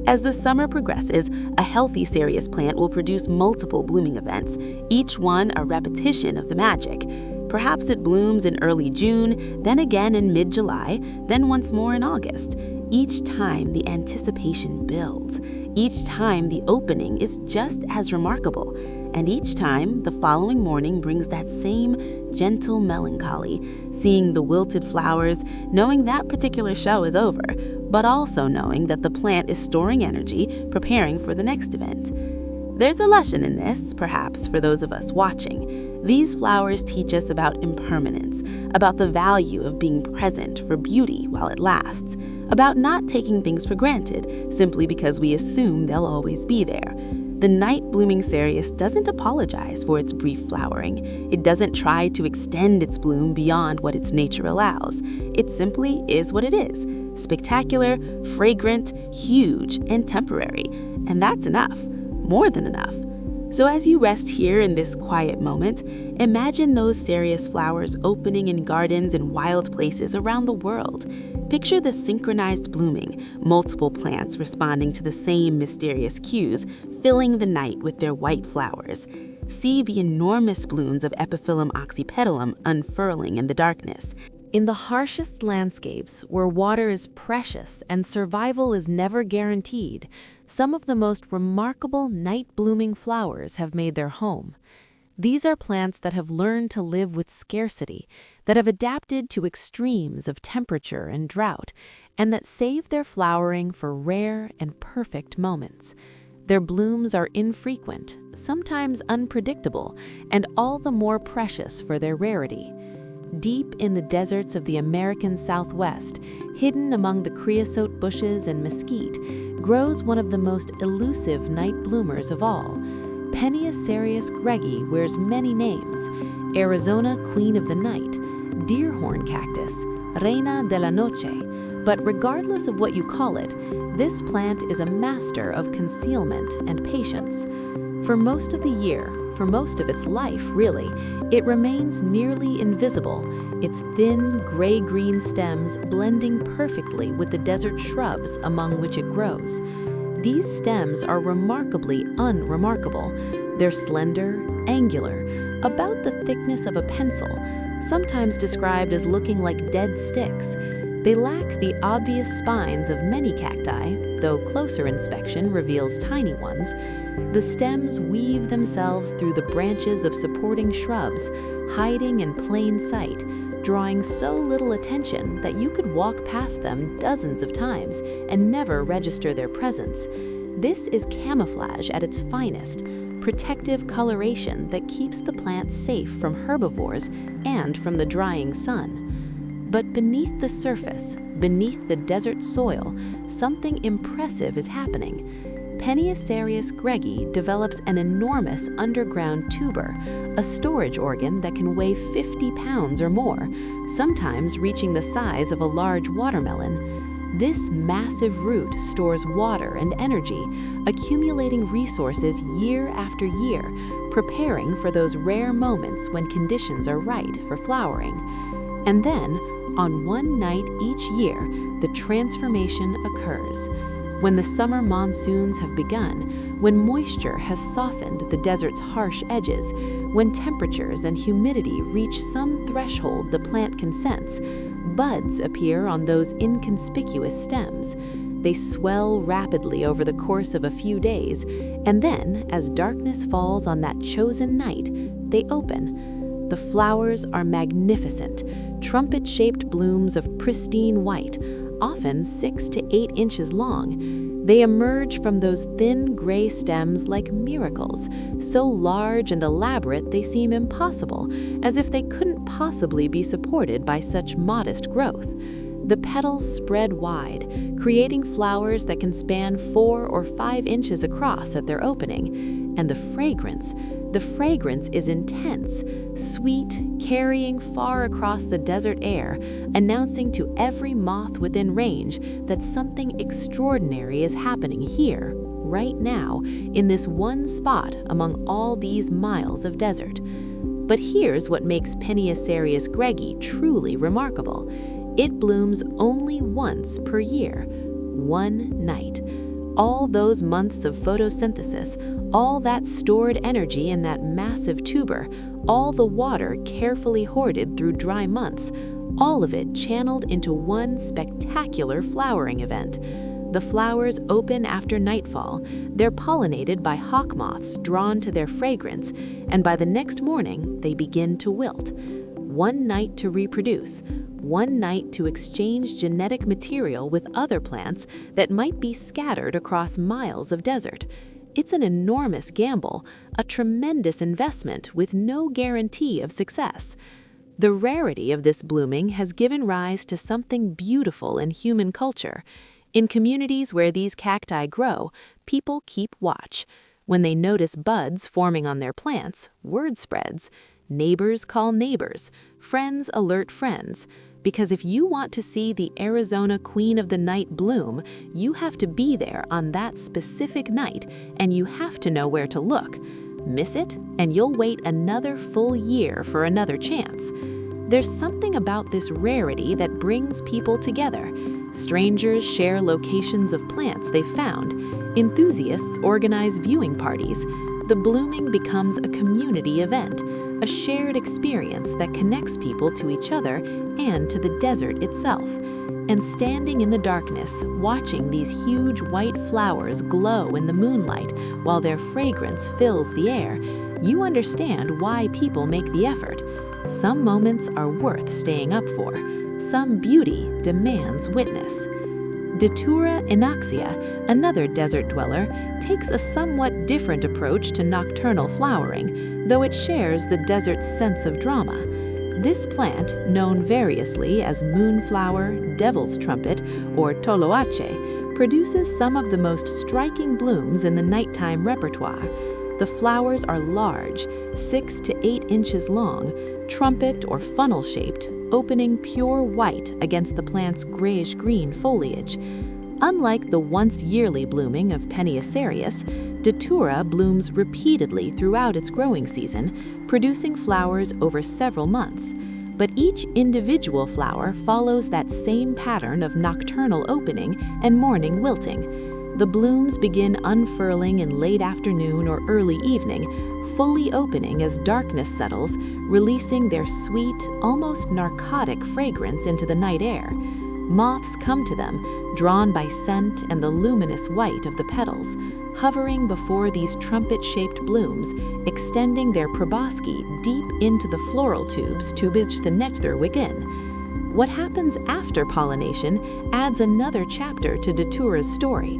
As the summer progresses, a healthy cereus plant will produce multiple blooming events, each one a repetition of the magic. Perhaps it blooms in early June, then again in mid-July, then once more in August. Each time the anticipation builds. Each time the opening is just as remarkable. And each time the following morning brings that same gentle melancholy, seeing the wilted flowers, knowing that particular show is over, but also knowing that the plant is storing energy, preparing for the next event. There's a lesson in this, perhaps, for those of us watching. These flowers teach us about impermanence, about the value of being present for beauty while it lasts, about not taking things for granted simply because we assume they'll always be there. The night-blooming cereus doesn't apologize for its brief flowering. It doesn't try to extend its bloom beyond what its nature allows. It simply is what it is: spectacular, fragrant, huge, and temporary. And that's enough. More than enough. So as you rest here in this quiet moment, imagine those cereus flowers opening in gardens and wild places around the world. Picture the synchronized blooming, multiple plants responding to the same mysterious cues, filling the night with their white flowers. See the enormous blooms of Epiphyllum oxypetalum unfurling in the darkness. In the harshest landscapes, where water is precious and survival is never guaranteed, some of the most remarkable night-blooming flowers have made their home. These are plants that have learned to live with scarcity, that have adapted to extremes of temperature and drought, and that save their flowering for rare and perfect moments. Their blooms are infrequent, sometimes unpredictable, and all the more precious for their rarity. Deep in the deserts of the American Southwest, hidden among the creosote bushes and mesquite, grows one of the most elusive night bloomers of all. Cereus greggi wears many names: Arizona Queen of the Night, Deerhorn Cactus, Reina de la Noche. But regardless of what you call it, this plant is a master of concealment and patience. For most of the year, for most of its life really, it remains nearly invisible, its thin gray-green stems blending perfectly with the desert shrubs among which it grows. These stems are remarkably unremarkable. They're slender, angular, about the thickness of a pencil, sometimes described as looking like dead sticks. They lack the obvious spines of many cacti, though closer inspection reveals tiny ones. The stems weave themselves through the branches of supporting shrubs, hiding in plain sight, drawing so little attention that you could walk past them dozens of times and never register their presence. This is camouflage at its finest, protective coloration that keeps the plant safe from herbivores and from the drying sun. But beneath the surface, beneath the desert soil, something impressive is happening. Cereus greggi develops an enormous underground tuber, a storage organ that can weigh 50 pounds or more, sometimes reaching the size of a large watermelon. This massive root stores water and energy, accumulating resources year after year, preparing for those rare moments when conditions are right for flowering. And then, on one night each year, the transformation occurs. When the summer monsoons have begun, when moisture has softened the desert's harsh edges, when temperatures and humidity reach some threshold the plant can sense, buds appear on those inconspicuous stems. They swell rapidly over the course of a few days, and then, as darkness falls on that chosen night, they open. The flowers are magnificent, trumpet-shaped blooms of pristine white, often 6 to 8 inches long. They emerge from those thin gray stems like miracles, so large and elaborate they seem impossible, as if they couldn't possibly be supported by such modest growth. The petals spread wide, creating flowers that can span 4 or 5 inches across at their opening, and the fragrance is intense, sweet, carrying far across the desert air, announcing to every moth within range that something extraordinary is happening here, right now, in this one spot among all these miles of desert. But here's what makes cereus greggi truly remarkable. It blooms only once per year, one night. All those months of photosynthesis, all that stored energy in that massive tuber, all the water carefully hoarded through dry months, all of it channeled into one spectacular flowering event. The flowers open after nightfall, they're pollinated by hawk moths drawn to their fragrance, and by the next morning they begin to wilt. One night to reproduce, one night to exchange genetic material with other plants that might be scattered across miles of desert. It's an enormous gamble, a tremendous investment with no guarantee of success. The rarity of this blooming has given rise to something beautiful in human culture. In communities where these cacti grow, people keep watch. When they notice buds forming on their plants, word spreads. Neighbors call neighbors, friends alert friends. Because if you want to see the Arizona Queen of the Night bloom, you have to be there on that specific night, and you have to know where to look. Miss it, and you'll wait another full year for another chance. There's something about this rarity that brings people together. Strangers share locations of plants they've found. Enthusiasts organize viewing parties. The blooming becomes a community event, a shared experience that connects people to each other and to the desert itself. And standing in the darkness, watching these huge white flowers glow in the moonlight while their fragrance fills the air, you understand why people make the effort. Some moments are worth staying up for. Some beauty demands witness. Datura inoxia, another desert dweller, takes a somewhat different approach to nocturnal flowering, though it shares the desert's sense of drama. This plant, known variously as moonflower, devil's trumpet, or toloache, produces some of the most striking blooms in the nighttime repertoire. The flowers are large, 6 to 8 inches long, trumpet or funnel-shaped, opening pure white against the plant's grayish-green foliage. Unlike the once-yearly blooming of cereus, datura blooms repeatedly throughout its growing season, producing flowers over several months. But each individual flower follows that same pattern of nocturnal opening and morning wilting. The blooms begin unfurling in late afternoon or early evening, fully opening as darkness settles, releasing their sweet, almost narcotic fragrance into the night air. Moths come to them, drawn by scent and the luminous white of the petals, hovering before these trumpet-shaped blooms, extending their proboscis deep into the floral tubes to reach the nectar within. What happens after pollination adds another chapter to datura's story.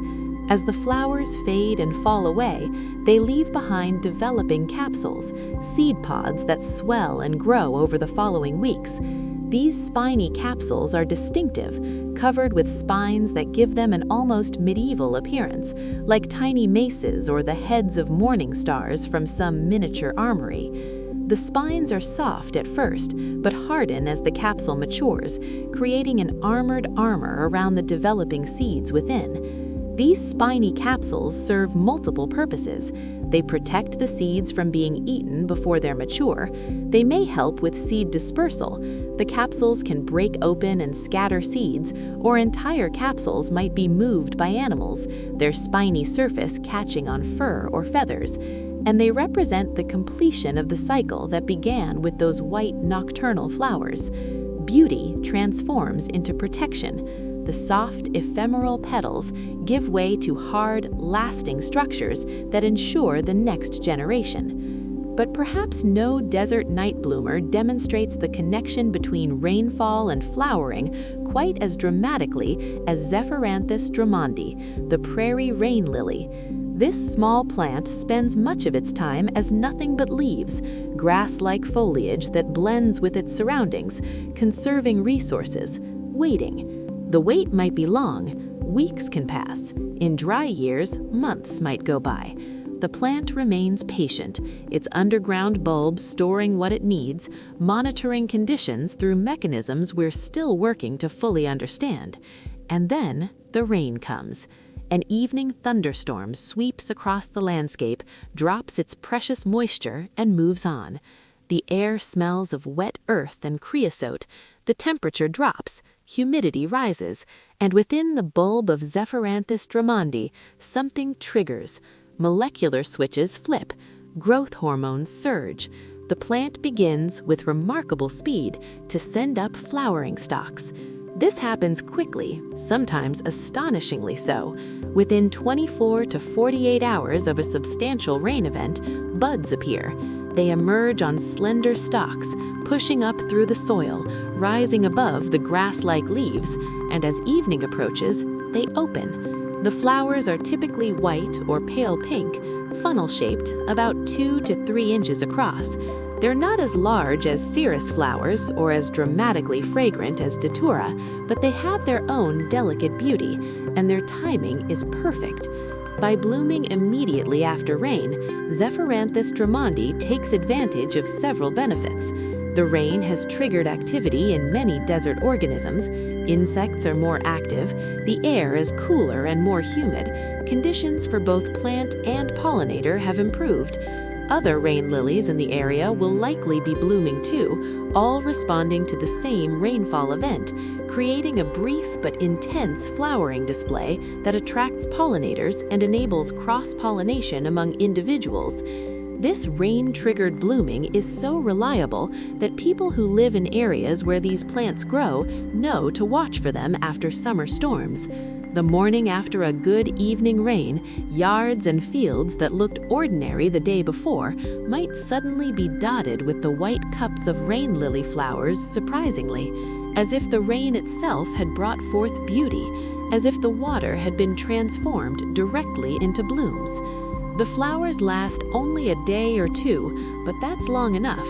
As the flowers fade and fall away, they leave behind developing capsules, seed pods that swell and grow over the following weeks. These spiny capsules are distinctive, covered with spines that give them an almost medieval appearance, like tiny maces or the heads of morning stars from some miniature armory. The spines are soft at first, but harden as the capsule matures, creating an armored armor around the developing seeds within. These spiny capsules serve multiple purposes. They protect the seeds from being eaten before they're mature. They may help with seed dispersal. The capsules can break open and scatter seeds, or entire capsules might be moved by animals, their spiny surface catching on fur or feathers. And they represent the completion of the cycle that began with those white nocturnal flowers. Beauty transforms into protection. The soft, ephemeral petals give way to hard, lasting structures that ensure the next generation. But perhaps no desert night bloomer demonstrates the connection between rainfall and flowering quite as dramatically as Zephyranthus drummondii, the prairie rain lily. This small plant spends much of its time as nothing but leaves, grass-like foliage that blends with its surroundings, conserving resources, waiting. The wait might be long, weeks can pass. In dry years, months might go by. The plant remains patient, its underground bulbs storing what it needs, monitoring conditions through mechanisms we're still working to fully understand. And then the rain comes. An evening thunderstorm sweeps across the landscape, drops its precious moisture, and moves on. The air smells of wet earth and creosote, the temperature drops, humidity rises, and within the bulb of Zephyranthus drummondii, something triggers. Molecular switches flip, growth hormones surge. The plant begins, with remarkable speed, to send up flowering stalks. This happens quickly, sometimes astonishingly so. Within 24 to 48 hours of a substantial rain event, buds appear. They emerge on slender stalks, pushing up through the soil, rising above the grass-like leaves, and as evening approaches, they open. The flowers are typically white or pale pink, funnel-shaped, about 2 to 3 inches across. They're not as large as cereus flowers or as dramatically fragrant as datura, but they have their own delicate beauty, and their timing is perfect. By blooming immediately after rain, Zephyranthus drummondii takes advantage of several benefits. The rain has triggered activity in many desert organisms. Insects are more active, the air is cooler and more humid. Conditions for both plant and pollinator have improved. Other rain lilies in the area will likely be blooming too, all responding to the same rainfall event, creating a brief but intense flowering display that attracts pollinators and enables cross-pollination among individuals. This rain-triggered blooming is so reliable that people who live in areas where these plants grow know to watch for them after summer storms. The morning after a good evening rain, yards and fields that looked ordinary the day before might suddenly be dotted with the white cups of rain lily flowers surprisingly, as if the rain itself had brought forth beauty, as if the water had been transformed directly into blooms. The flowers last only a day or two, but that's long enough.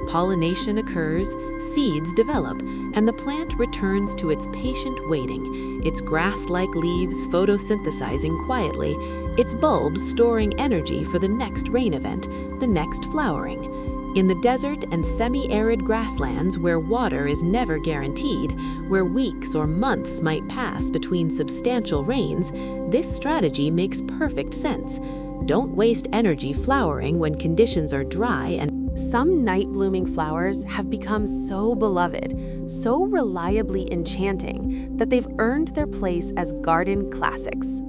Pollination occurs, seeds develop, and the plant returns to its patient waiting, its grass-like leaves photosynthesizing quietly, its bulbs storing energy for the next rain event, the next flowering. In the desert and semi-arid grasslands where water is never guaranteed, where weeks or months might pass between substantial rains, this strategy makes perfect sense. Don't waste energy flowering when conditions are dry and Some night-blooming flowers have become so beloved, so reliably enchanting, that they've earned their place as garden classics.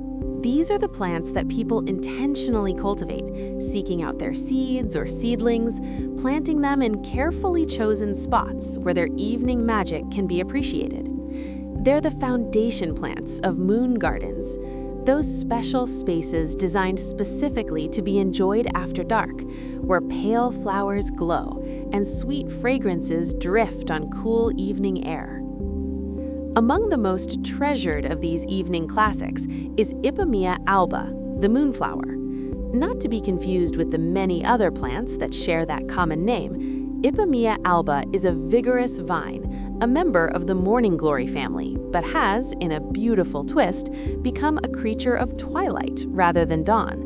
These are the plants that people intentionally cultivate, seeking out their seeds or seedlings, planting them in carefully chosen spots where their evening magic can be appreciated. They're the foundation plants of moon gardens, those special spaces designed specifically to be enjoyed after dark, where pale flowers glow and sweet fragrances drift on cool evening air. Among the most treasured of these evening classics is Ipomoea alba, the moonflower. Not to be confused with the many other plants that share that common name, Ipomoea alba is a vigorous vine, a member of the morning glory family, but has, in a beautiful twist, become a creature of twilight rather than dawn.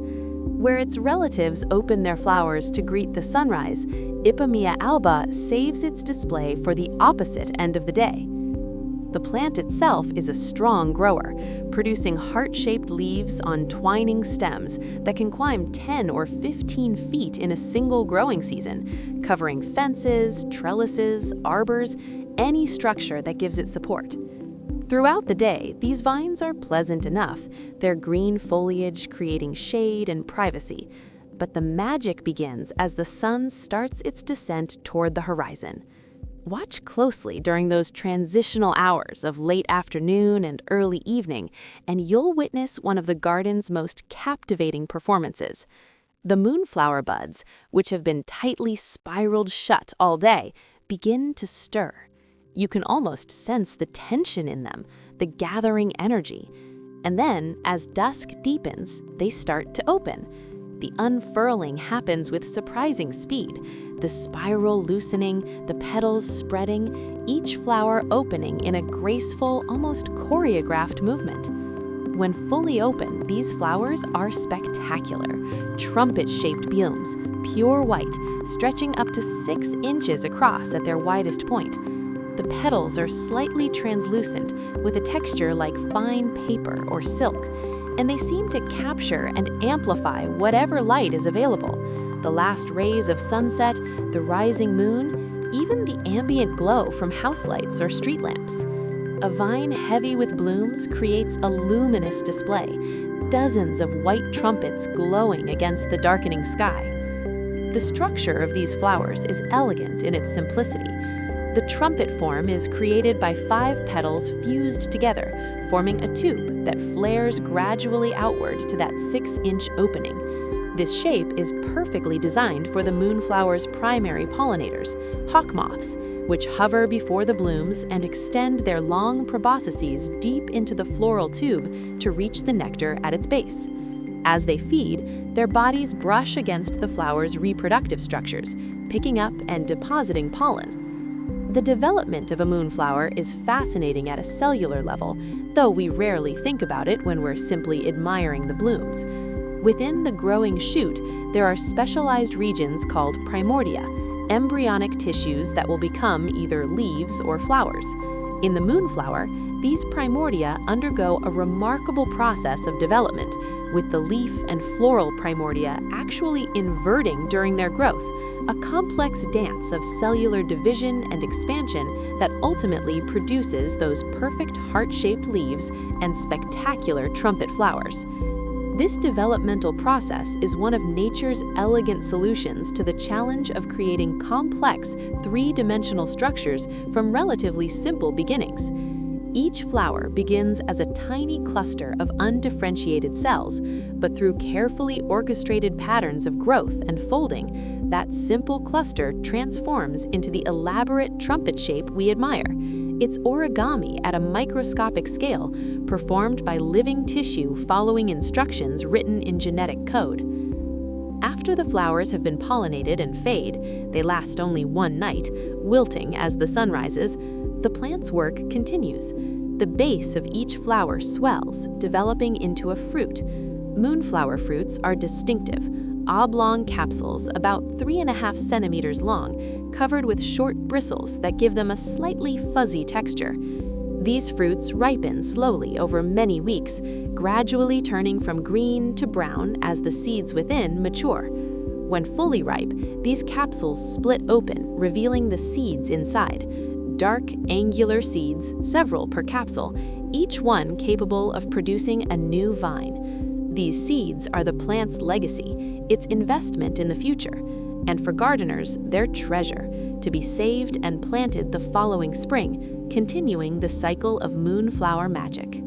Where its relatives open their flowers to greet the sunrise, Ipomoea alba saves its display for the opposite end of the day. The plant itself is a strong grower, producing heart-shaped leaves on twining stems that can climb 10 or 15 feet in a single growing season, covering fences, trellises, arbors, any structure that gives it support. Throughout the day, these vines are pleasant enough, their green foliage creating shade and privacy. But the magic begins as the sun starts its descent toward the horizon. Watch closely during those transitional hours of late afternoon and early evening, and you'll witness one of the garden's most captivating performances. The moonflower buds, which have been tightly spiraled shut all day, begin to stir. You can almost sense the tension in them, the gathering energy. And then, as dusk deepens, they start to open. The unfurling happens with surprising speed, the spiral loosening, the petals spreading, each flower opening in a graceful, almost choreographed movement. When fully open, these flowers are spectacular, trumpet-shaped blooms, pure white, stretching up to 6 inches across at their widest point. The petals are slightly translucent, with a texture like fine paper or silk, and they seem to capture and amplify whatever light is available. the last rays of sunset, the rising moon, even the ambient glow from house lights or street lamps. A vine heavy with blooms creates a luminous display, dozens of white trumpets glowing against the darkening sky. The structure of these flowers is elegant in its simplicity. The trumpet form is created by 5 petals fused together, forming a tube that flares gradually outward to that 6-inch opening. This shape is perfectly designed for the moonflower's primary pollinators, hawk moths, which hover before the blooms and extend their long proboscises deep into the floral tube to reach the nectar at its base. As they feed, their bodies brush against the flower's reproductive structures, picking up and depositing pollen. The development of a moonflower is fascinating at a cellular level, though we rarely think about it when we're simply admiring the blooms. Within the growing shoot, there are specialized regions called primordia, embryonic tissues that will become either leaves or flowers. In the moonflower, these primordia undergo a remarkable process of development, with the leaf and floral primordia actually inverting during their growth, a complex dance of cellular division and expansion that ultimately produces those perfect heart-shaped leaves and spectacular trumpet flowers. This developmental process is one of nature's elegant solutions to the challenge of creating complex, 3-dimensional structures from relatively simple beginnings. Each flower begins as a tiny cluster of undifferentiated cells, but through carefully orchestrated patterns of growth and folding, that simple cluster transforms into the elaborate trumpet shape we admire. It's origami at a microscopic scale, performed by living tissue following instructions written in genetic code. After the flowers have been pollinated and fade, they last only one night, wilting as the sun rises. The plant's work continues. The base of each flower swells, developing into a fruit. Moonflower fruits are distinctive, oblong capsules about 3.5 centimeters long, covered with short bristles that give them a slightly fuzzy texture. These fruits ripen slowly over many weeks, gradually turning from green to brown as the seeds within mature. When fully ripe, these capsules split open, revealing the seeds inside. Dark, angular seeds, several per capsule, each one capable of producing a new vine. These seeds are the plant's legacy, its investment in the future, and for gardeners, their treasure, to be saved and planted the following spring, continuing the cycle of moonflower magic.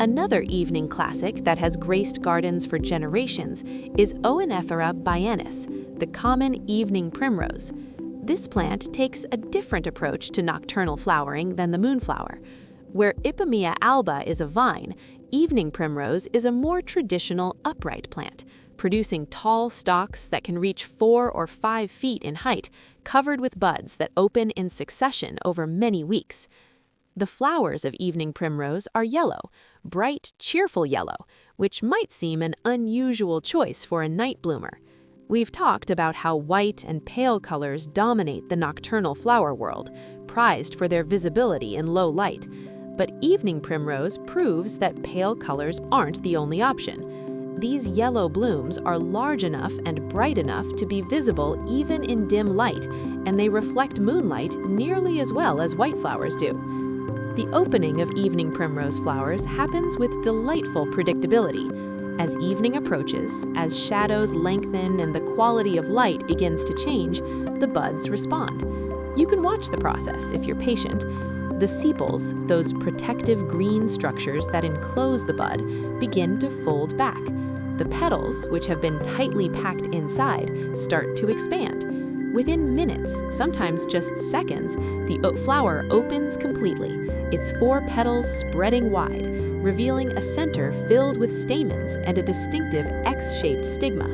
Another evening classic that has graced gardens for generations is Oenophora biennis, the common evening primrose. This plant takes a different approach to nocturnal flowering than the moonflower. Where Ipomoea alba is a vine, evening primrose is a more traditional upright plant, producing tall stalks that can reach 4 or 5 feet in height, covered with buds that open in succession over many weeks. The flowers of evening primrose are yellow, bright, cheerful yellow, which might seem an unusual choice for a night bloomer. We've talked about how white and pale colors dominate the nocturnal flower world, prized for their visibility in low light. But evening primrose proves that pale colors aren't the only option. These yellow blooms are large enough and bright enough to be visible even in dim light, and they reflect moonlight nearly as well as white flowers do. The opening of evening primrose flowers happens with delightful predictability. As evening approaches, as shadows lengthen and the quality of light begins to change, the buds respond. You can watch the process if you're patient. The sepals, those protective green structures that enclose the bud, begin to fold back. The petals, which have been tightly packed inside, start to expand. Within minutes, sometimes just seconds, the flower opens completely, its 4 petals spreading wide, revealing a center filled with stamens and a distinctive X-shaped stigma.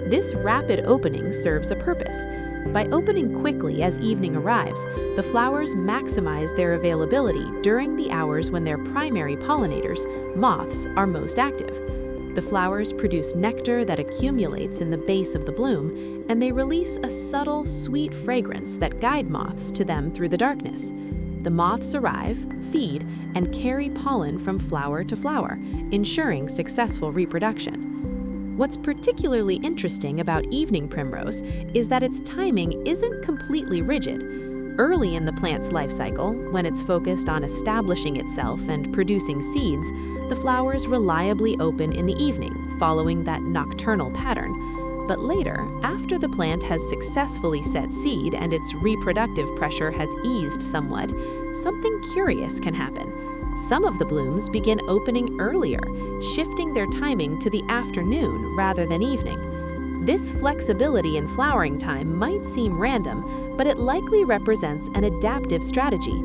This rapid opening serves a purpose. By opening quickly as evening arrives, the flowers maximize their availability during the hours when their primary pollinators, moths, are most active. The flowers produce nectar that accumulates in the base of the bloom, and they release a subtle, sweet fragrance that guide moths to them through the darkness. The moths arrive, feed, and carry pollen from flower to flower, ensuring successful reproduction. What's particularly interesting about evening primrose is that its timing isn't completely rigid. Early in the plant's life cycle, when it's focused on establishing itself and producing seeds, the flowers reliably open in the evening, following that nocturnal pattern. But later, after the plant has successfully set seed and its reproductive pressure has eased somewhat, something curious can happen. Some of the blooms begin opening earlier, shifting their timing to the afternoon rather than evening. This flexibility in flowering time might seem random, but it likely represents an adaptive strategy.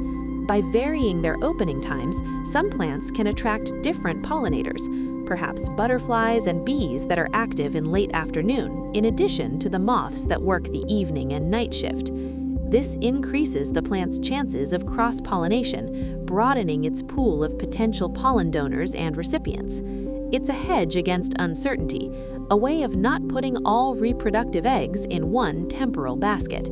By varying their opening times, some plants can attract different pollinators, perhaps butterflies and bees that are active in late afternoon, in addition to the moths that work the evening and night shift. This increases the plant's chances of cross-pollination, broadening its pool of potential pollen donors and recipients. It's a hedge against uncertainty, a way of not putting all reproductive eggs in one temporal basket.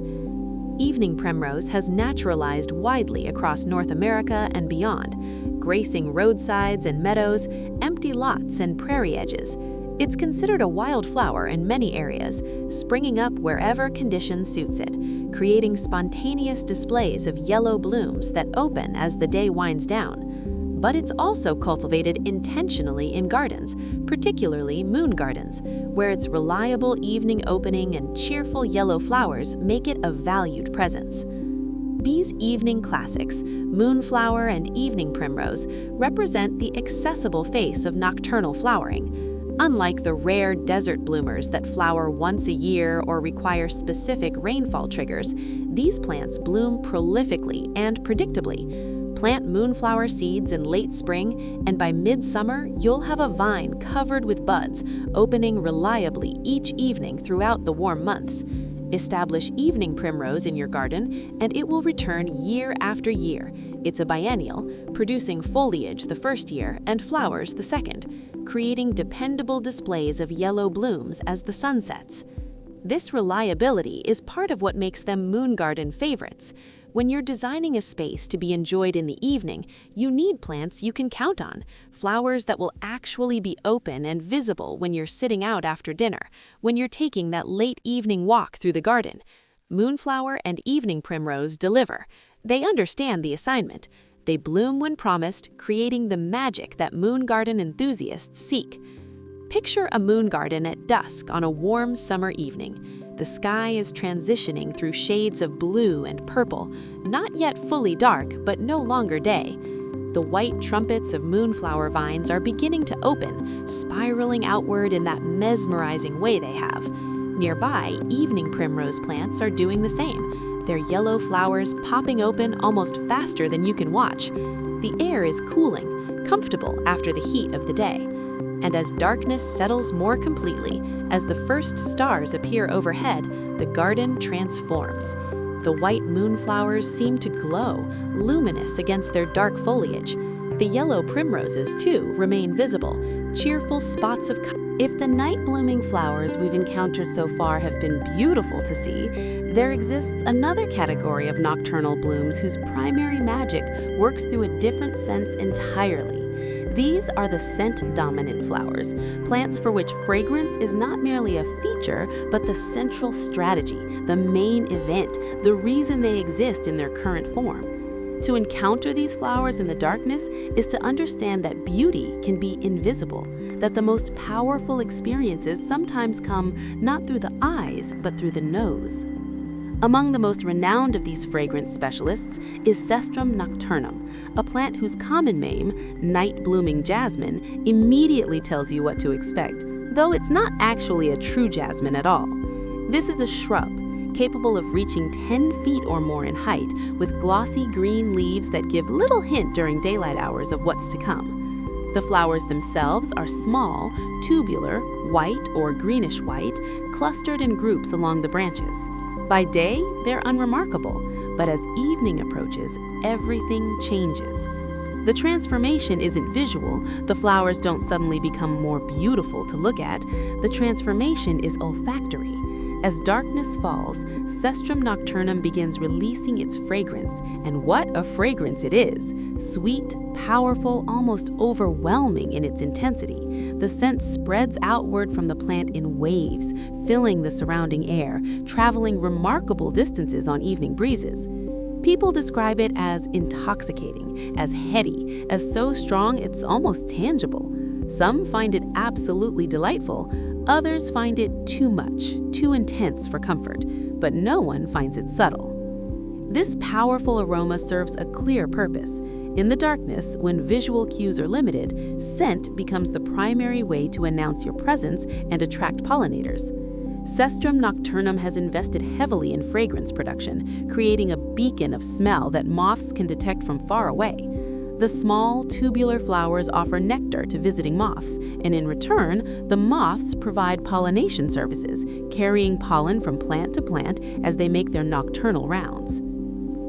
Evening primrose has naturalized widely across North America and beyond, gracing roadsides and meadows, empty lots and prairie edges. It's considered a wildflower in many areas, springing up wherever conditions suits it, creating spontaneous displays of yellow blooms that open as the day winds down. But it's also cultivated intentionally in gardens, particularly moon gardens, where its reliable evening opening and cheerful yellow flowers make it a valued presence. These evening classics, moonflower and evening primrose, represent the accessible face of nocturnal flowering. Unlike the rare desert bloomers that flower once a year or require specific rainfall triggers, these plants bloom prolifically and predictably. Plant moonflower seeds in late spring, and by midsummer, you'll have a vine covered with buds, opening reliably each evening throughout the warm months. Establish evening primrose in your garden, and it will return year after year. It's a biennial, producing foliage the first year and flowers the second, creating dependable displays of yellow blooms as the sun sets. This reliability is part of what makes them moon garden favorites. When you're designing a space to be enjoyed in the evening, you need plants you can count on, flowers that will actually be open and visible when you're sitting out after dinner, when you're taking that late evening walk through the garden. Moonflower and evening primrose deliver. They understand the assignment. They bloom when promised, creating the magic that moon garden enthusiasts seek. Picture a moon garden at dusk on a warm summer evening. The sky is transitioning through shades of blue and purple, not yet fully dark, but no longer day. The white trumpets of moonflower vines are beginning to open, spiraling outward in that mesmerizing way they have. Nearby, evening primrose plants are doing the same, their yellow flowers popping open almost faster than you can watch. The air is cooling, comfortable after the heat of the day. And as darkness settles more completely, as the first stars appear overhead, the garden transforms. The white moonflowers seem to glow, luminous against their dark foliage. The yellow primroses, too, remain visible, cheerful spots of color. If the night-blooming flowers we've encountered so far have been beautiful to see, there exists another category of nocturnal blooms whose primary magic works through a different sense entirely. These are the scent-dominant flowers, plants for which fragrance is not merely a feature, but the central strategy, the main event, the reason they exist in their current form. To encounter these flowers in the darkness is to understand that beauty can be invisible, that the most powerful experiences sometimes come not through the eyes, but through the nose. Among the most renowned of these fragrance specialists is Cestrum nocturnum, a plant whose common name, night-blooming jasmine, immediately tells you what to expect, though it's not actually a true jasmine at all. This is a shrub, capable of reaching 10 feet or more in height, with glossy green leaves that give little hint during daylight hours of what's to come. The flowers themselves are small, tubular, white or greenish-white, clustered in groups along the branches. By day, they're unremarkable, but as evening approaches, everything changes. The transformation isn't visual. The flowers don't suddenly become more beautiful to look at. The transformation is olfactory. As darkness falls, Cestrum nocturnum begins releasing its fragrance, and what a fragrance it is! Sweet, powerful, almost overwhelming in its intensity. The scent spreads outward from the plant in waves, filling the surrounding air, traveling remarkable distances on evening breezes. People describe it as intoxicating, as heady, as so strong it's almost tangible. Some find it absolutely delightful, others find it too much, too intense for comfort, but no one finds it subtle. This powerful aroma serves a clear purpose. In the darkness, when visual cues are limited, scent becomes the primary way to announce your presence and attract pollinators. Cestrum nocturnum has invested heavily in fragrance production, creating a beacon of smell that moths can detect from far away. The small, tubular flowers offer nectar to visiting moths, and in return, the moths provide pollination services, carrying pollen from plant to plant as they make their nocturnal rounds.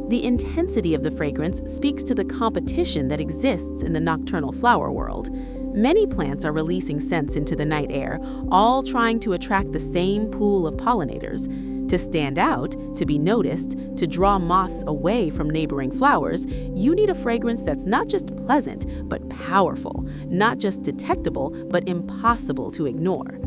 The intensity of the fragrance speaks to the competition that exists in the nocturnal flower world. Many plants are releasing scents into the night air, all trying to attract the same pool of pollinators. To stand out, to be noticed, to draw moths away from neighboring flowers, you need a fragrance that's not just pleasant, but powerful, not just detectable, but impossible to ignore.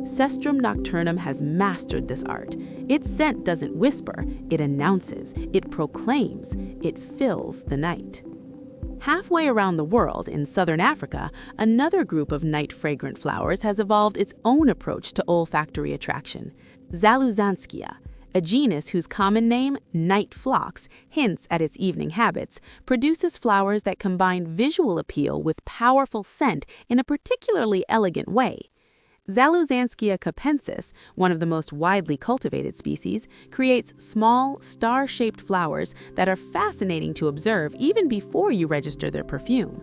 Cestrum nocturnum has mastered this art. Its scent doesn't whisper, it announces, it proclaims, it fills the night. Halfway around the world, in southern Africa, another group of night-fragrant flowers has evolved its own approach to olfactory attraction. Zaluzanskaya, a genus whose common name, night phlox, hints at its evening habits, produces flowers that combine visual appeal with powerful scent in a particularly elegant way. Zaluzanskaya capensis, one of the most widely cultivated species, creates small, star-shaped flowers that are fascinating to observe even before you register their perfume.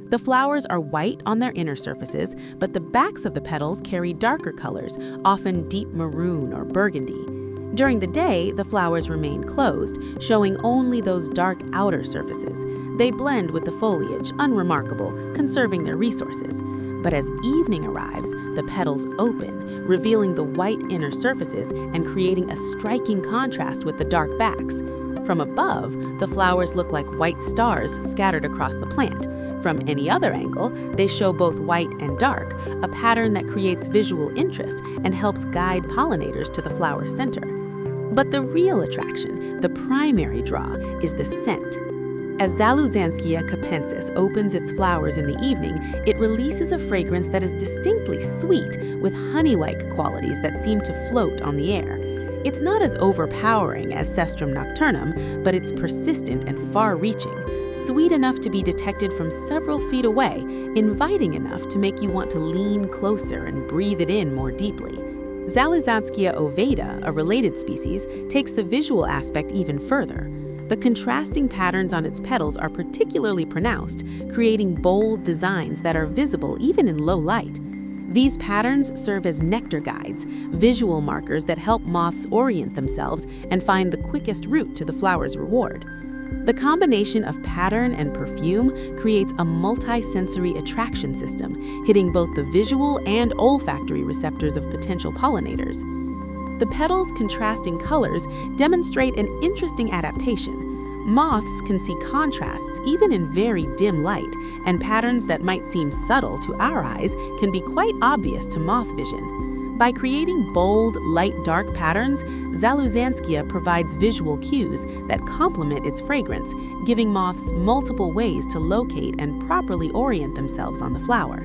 The flowers are white on their inner surfaces, but the backs of the petals carry darker colors, often deep maroon or burgundy. During the day, the flowers remain closed, showing only those dark outer surfaces. They blend with the foliage, unremarkable, conserving their resources. But as evening arrives, the petals open, revealing the white inner surfaces and creating a striking contrast with the dark backs. From above, the flowers look like white stars scattered across the plant. From any other angle, they show both white and dark, a pattern that creates visual interest and helps guide pollinators to the flower's center. But the real attraction, the primary draw, is the scent. As Zaluzanskaya capensis opens its flowers in the evening, it releases a fragrance that is distinctly sweet, with honey-like qualities that seem to float on the air. It's not as overpowering as Cestrum nocturnum, but it's persistent and far-reaching, sweet enough to be detected from several feet away, inviting enough to make you want to lean closer and breathe it in more deeply. Zaluzanskaya ovata, a related species, takes the visual aspect even further. The contrasting patterns on its petals are particularly pronounced, creating bold designs that are visible even in low light. These patterns serve as nectar guides, visual markers that help moths orient themselves and find the quickest route to the flower's reward. The combination of pattern and perfume creates a multi-sensory attraction system, hitting both the visual and olfactory receptors of potential pollinators. The petals' contrasting colors demonstrate an interesting adaptation. Moths can see contrasts even in very dim light, and patterns that might seem subtle to our eyes can be quite obvious to moth vision. By creating bold, light-dark patterns, Zaluzanskaya provides visual cues that complement its fragrance, giving moths multiple ways to locate and properly orient themselves on the flower.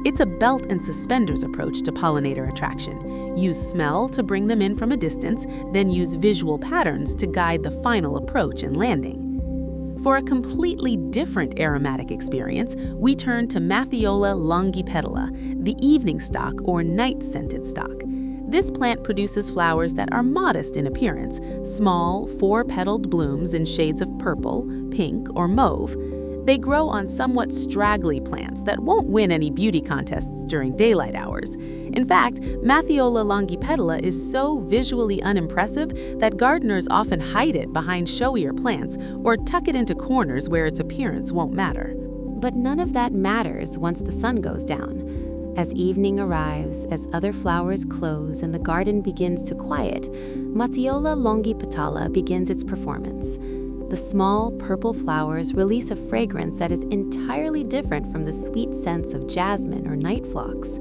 It's a belt and suspenders approach to pollinator attraction. Use smell to bring them in from a distance, then use visual patterns to guide the final approach and landing. For a completely different aromatic experience, we turn to Mathiola longipetala, the evening stock or night-scented stock. This plant produces flowers that are modest in appearance, small, four-petaled blooms in shades of purple, pink, or mauve. They grow on somewhat straggly plants that won't win any beauty contests during daylight hours. In fact, Mathiola longipetala is so visually unimpressive that gardeners often hide it behind showier plants or tuck it into corners where its appearance won't matter. But none of that matters once the sun goes down. As evening arrives, as other flowers close and the garden begins to quiet, Matiola longipetala begins its performance. The small purple flowers release a fragrance that is entirely different from the sweet scents of jasmine or night phlox.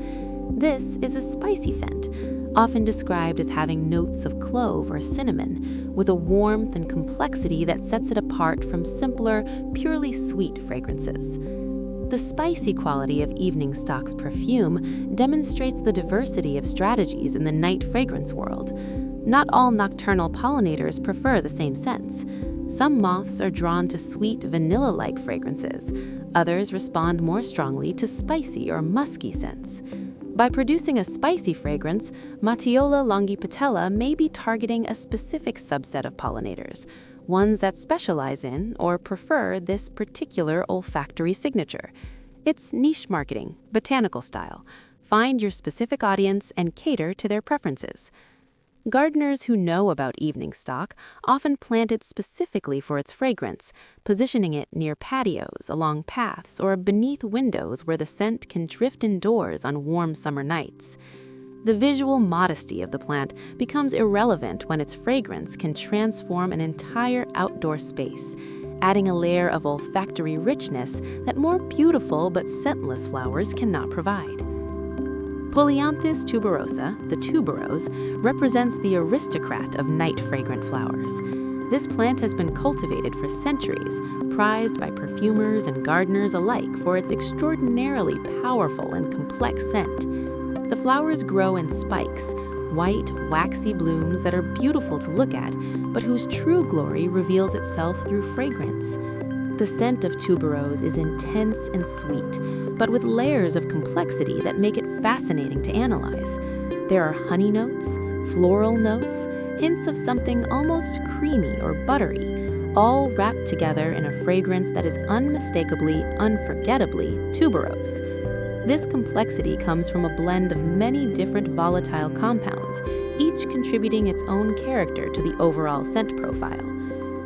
This is a spicy scent, often described as having notes of clove or cinnamon, with a warmth and complexity that sets it apart from simpler, purely sweet fragrances. The spicy quality of evening stock's perfume demonstrates the diversity of strategies in the night fragrance world. Not all nocturnal pollinators prefer the same scents. Some moths are drawn to sweet, vanilla-like fragrances. Others respond more strongly to spicy or musky scents. By producing a spicy fragrance, Matiola longipetala may be targeting a specific subset of pollinators, ones that specialize in or prefer this particular olfactory signature. It's niche marketing, botanical style. Find your specific audience and cater to their preferences. Gardeners who know about evening stock often plant it specifically for its fragrance, positioning it near patios, along paths, or beneath windows where the scent can drift indoors on warm summer nights. The visual modesty of the plant becomes irrelevant when its fragrance can transform an entire outdoor space, adding a layer of olfactory richness that more beautiful but scentless flowers cannot provide. Polyanthus tuberosa, the tuberose, represents the aristocrat of night fragrant flowers. This plant has been cultivated for centuries, prized by perfumers and gardeners alike for its extraordinarily powerful and complex scent. The flowers grow in spikes, white, waxy blooms that are beautiful to look at, but whose true glory reveals itself through fragrance. The scent of tuberose is intense and sweet, but with layers of complexity that make it fascinating to analyze. There are honey notes, floral notes, hints of something almost creamy or buttery, all wrapped together in a fragrance that is unmistakably, unforgettably tuberose. This complexity comes from a blend of many different volatile compounds, each contributing its own character to the overall scent profile.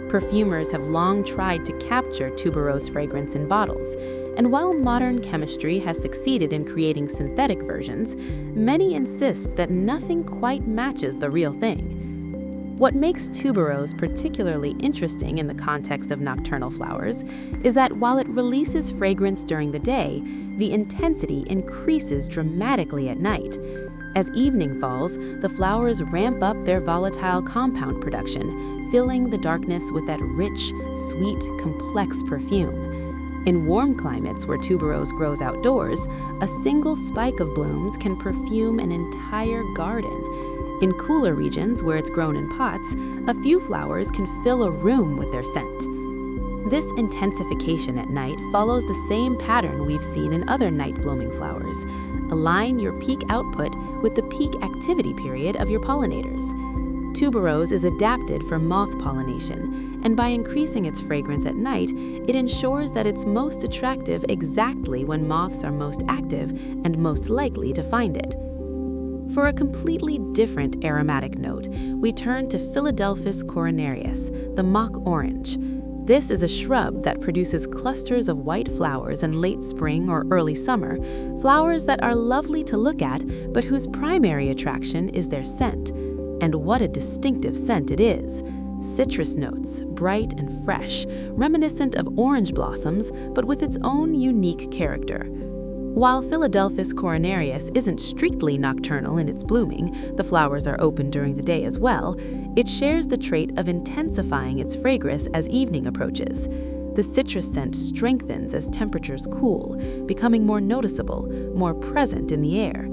Perfumers have long tried to capture tuberose fragrance in bottles, and while modern chemistry has succeeded in creating synthetic versions, many insist that nothing quite matches the real thing. What makes tuberose particularly interesting in the context of nocturnal flowers is that while it releases fragrance during the day, the intensity increases dramatically at night. As evening falls, the flowers ramp up their volatile compound production, filling the darkness with that rich, sweet, complex perfume. In warm climates where tuberose grows outdoors, a single spike of blooms can perfume an entire garden. In cooler regions where it's grown in pots, a few flowers can fill a room with their scent. This intensification at night follows the same pattern we've seen in other night-blooming flowers. Align your peak output with the peak activity period of your pollinators. Tuberose is adapted for moth pollination, and by increasing its fragrance at night, it ensures that it's most attractive exactly when moths are most active and most likely to find it. For a completely different aromatic note, we turn to Philadelphus coronarius, the mock orange. This is a shrub that produces clusters of white flowers in late spring or early summer, flowers that are lovely to look at, but whose primary attraction is their scent. And what a distinctive scent it is! Citrus notes, bright and fresh, reminiscent of orange blossoms, but with its own unique character. While Philadelphus coronarius isn't strictly nocturnal in its blooming, the flowers are open during the day as well, it shares the trait of intensifying its fragrance as evening approaches. The citrus scent strengthens as temperatures cool, becoming more noticeable, more present in the air.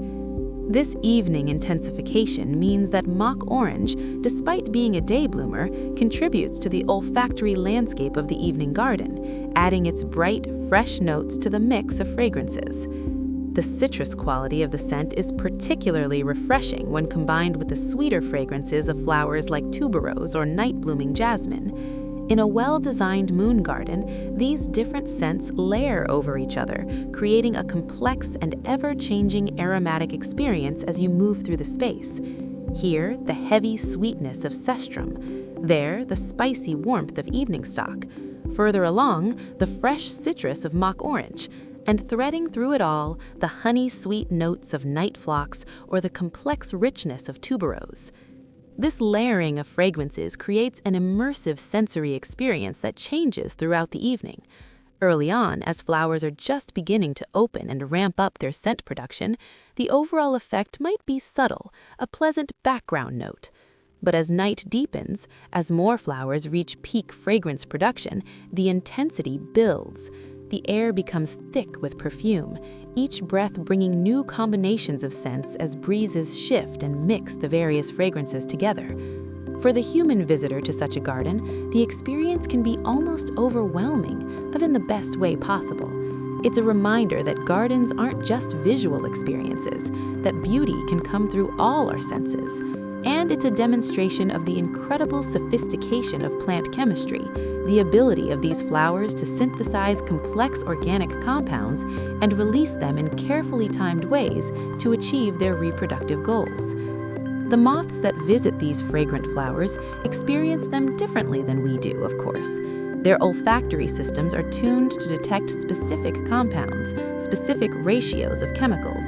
This evening intensification means that mock orange, despite being a day bloomer, contributes to the olfactory landscape of the evening garden, adding its bright, fresh notes to the mix of fragrances. The citrus quality of the scent is particularly refreshing when combined with the sweeter fragrances of flowers like tuberose or night-blooming jasmine. In a well-designed moon garden, these different scents layer over each other, creating a complex and ever-changing aromatic experience as you move through the space. Here, the heavy sweetness of cestrum. There, the spicy warmth of evening stock. Further along, the fresh citrus of mock orange. and threading through it all the honey-sweet notes of night phlox or the complex richness of tuberose. This layering of fragrances creates an immersive sensory experience that changes throughout the evening. Early on, as flowers are just beginning to open and ramp up their scent production, the overall effect might be subtle, a pleasant background note. But as night deepens, as more flowers reach peak fragrance production, the intensity builds. The air becomes thick with perfume, each breath bringing new combinations of scents as breezes shift and mix the various fragrances together. For the human visitor to such a garden, the experience can be almost overwhelming, but in the best way possible. It's a reminder that gardens aren't just visual experiences, that beauty can come through all our senses. And it's a demonstration of the incredible sophistication of plant chemistry, the ability of these flowers to synthesize complex organic compounds and release them in carefully timed ways to achieve their reproductive goals. The moths that visit these fragrant flowers experience them differently than we do, of course. Their olfactory systems are tuned to detect specific compounds, specific ratios of chemicals.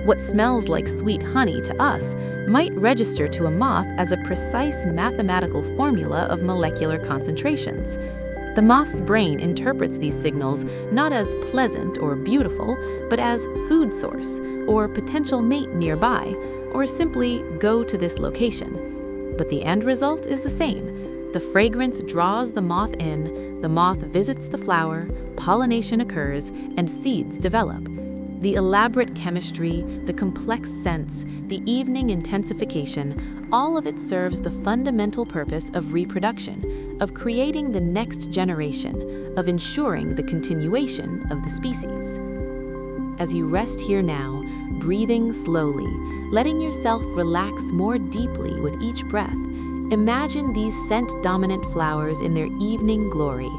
What smells like sweet honey to us might register to a moth as a precise mathematical formula of molecular concentrations. The moth's brain interprets these signals not as pleasant or beautiful, but as food source, or potential mate nearby, or simply go to this location. But the end result is the same. The fragrance draws the moth in, the moth visits the flower, pollination occurs, and seeds develop. The elaborate chemistry, the complex scents, the evening intensification, all of it serves the fundamental purpose of reproduction, of creating the next generation, of ensuring the continuation of the species. As you rest here now, breathing slowly, letting yourself relax more deeply with each breath, imagine these scent-dominant flowers in their evening glory.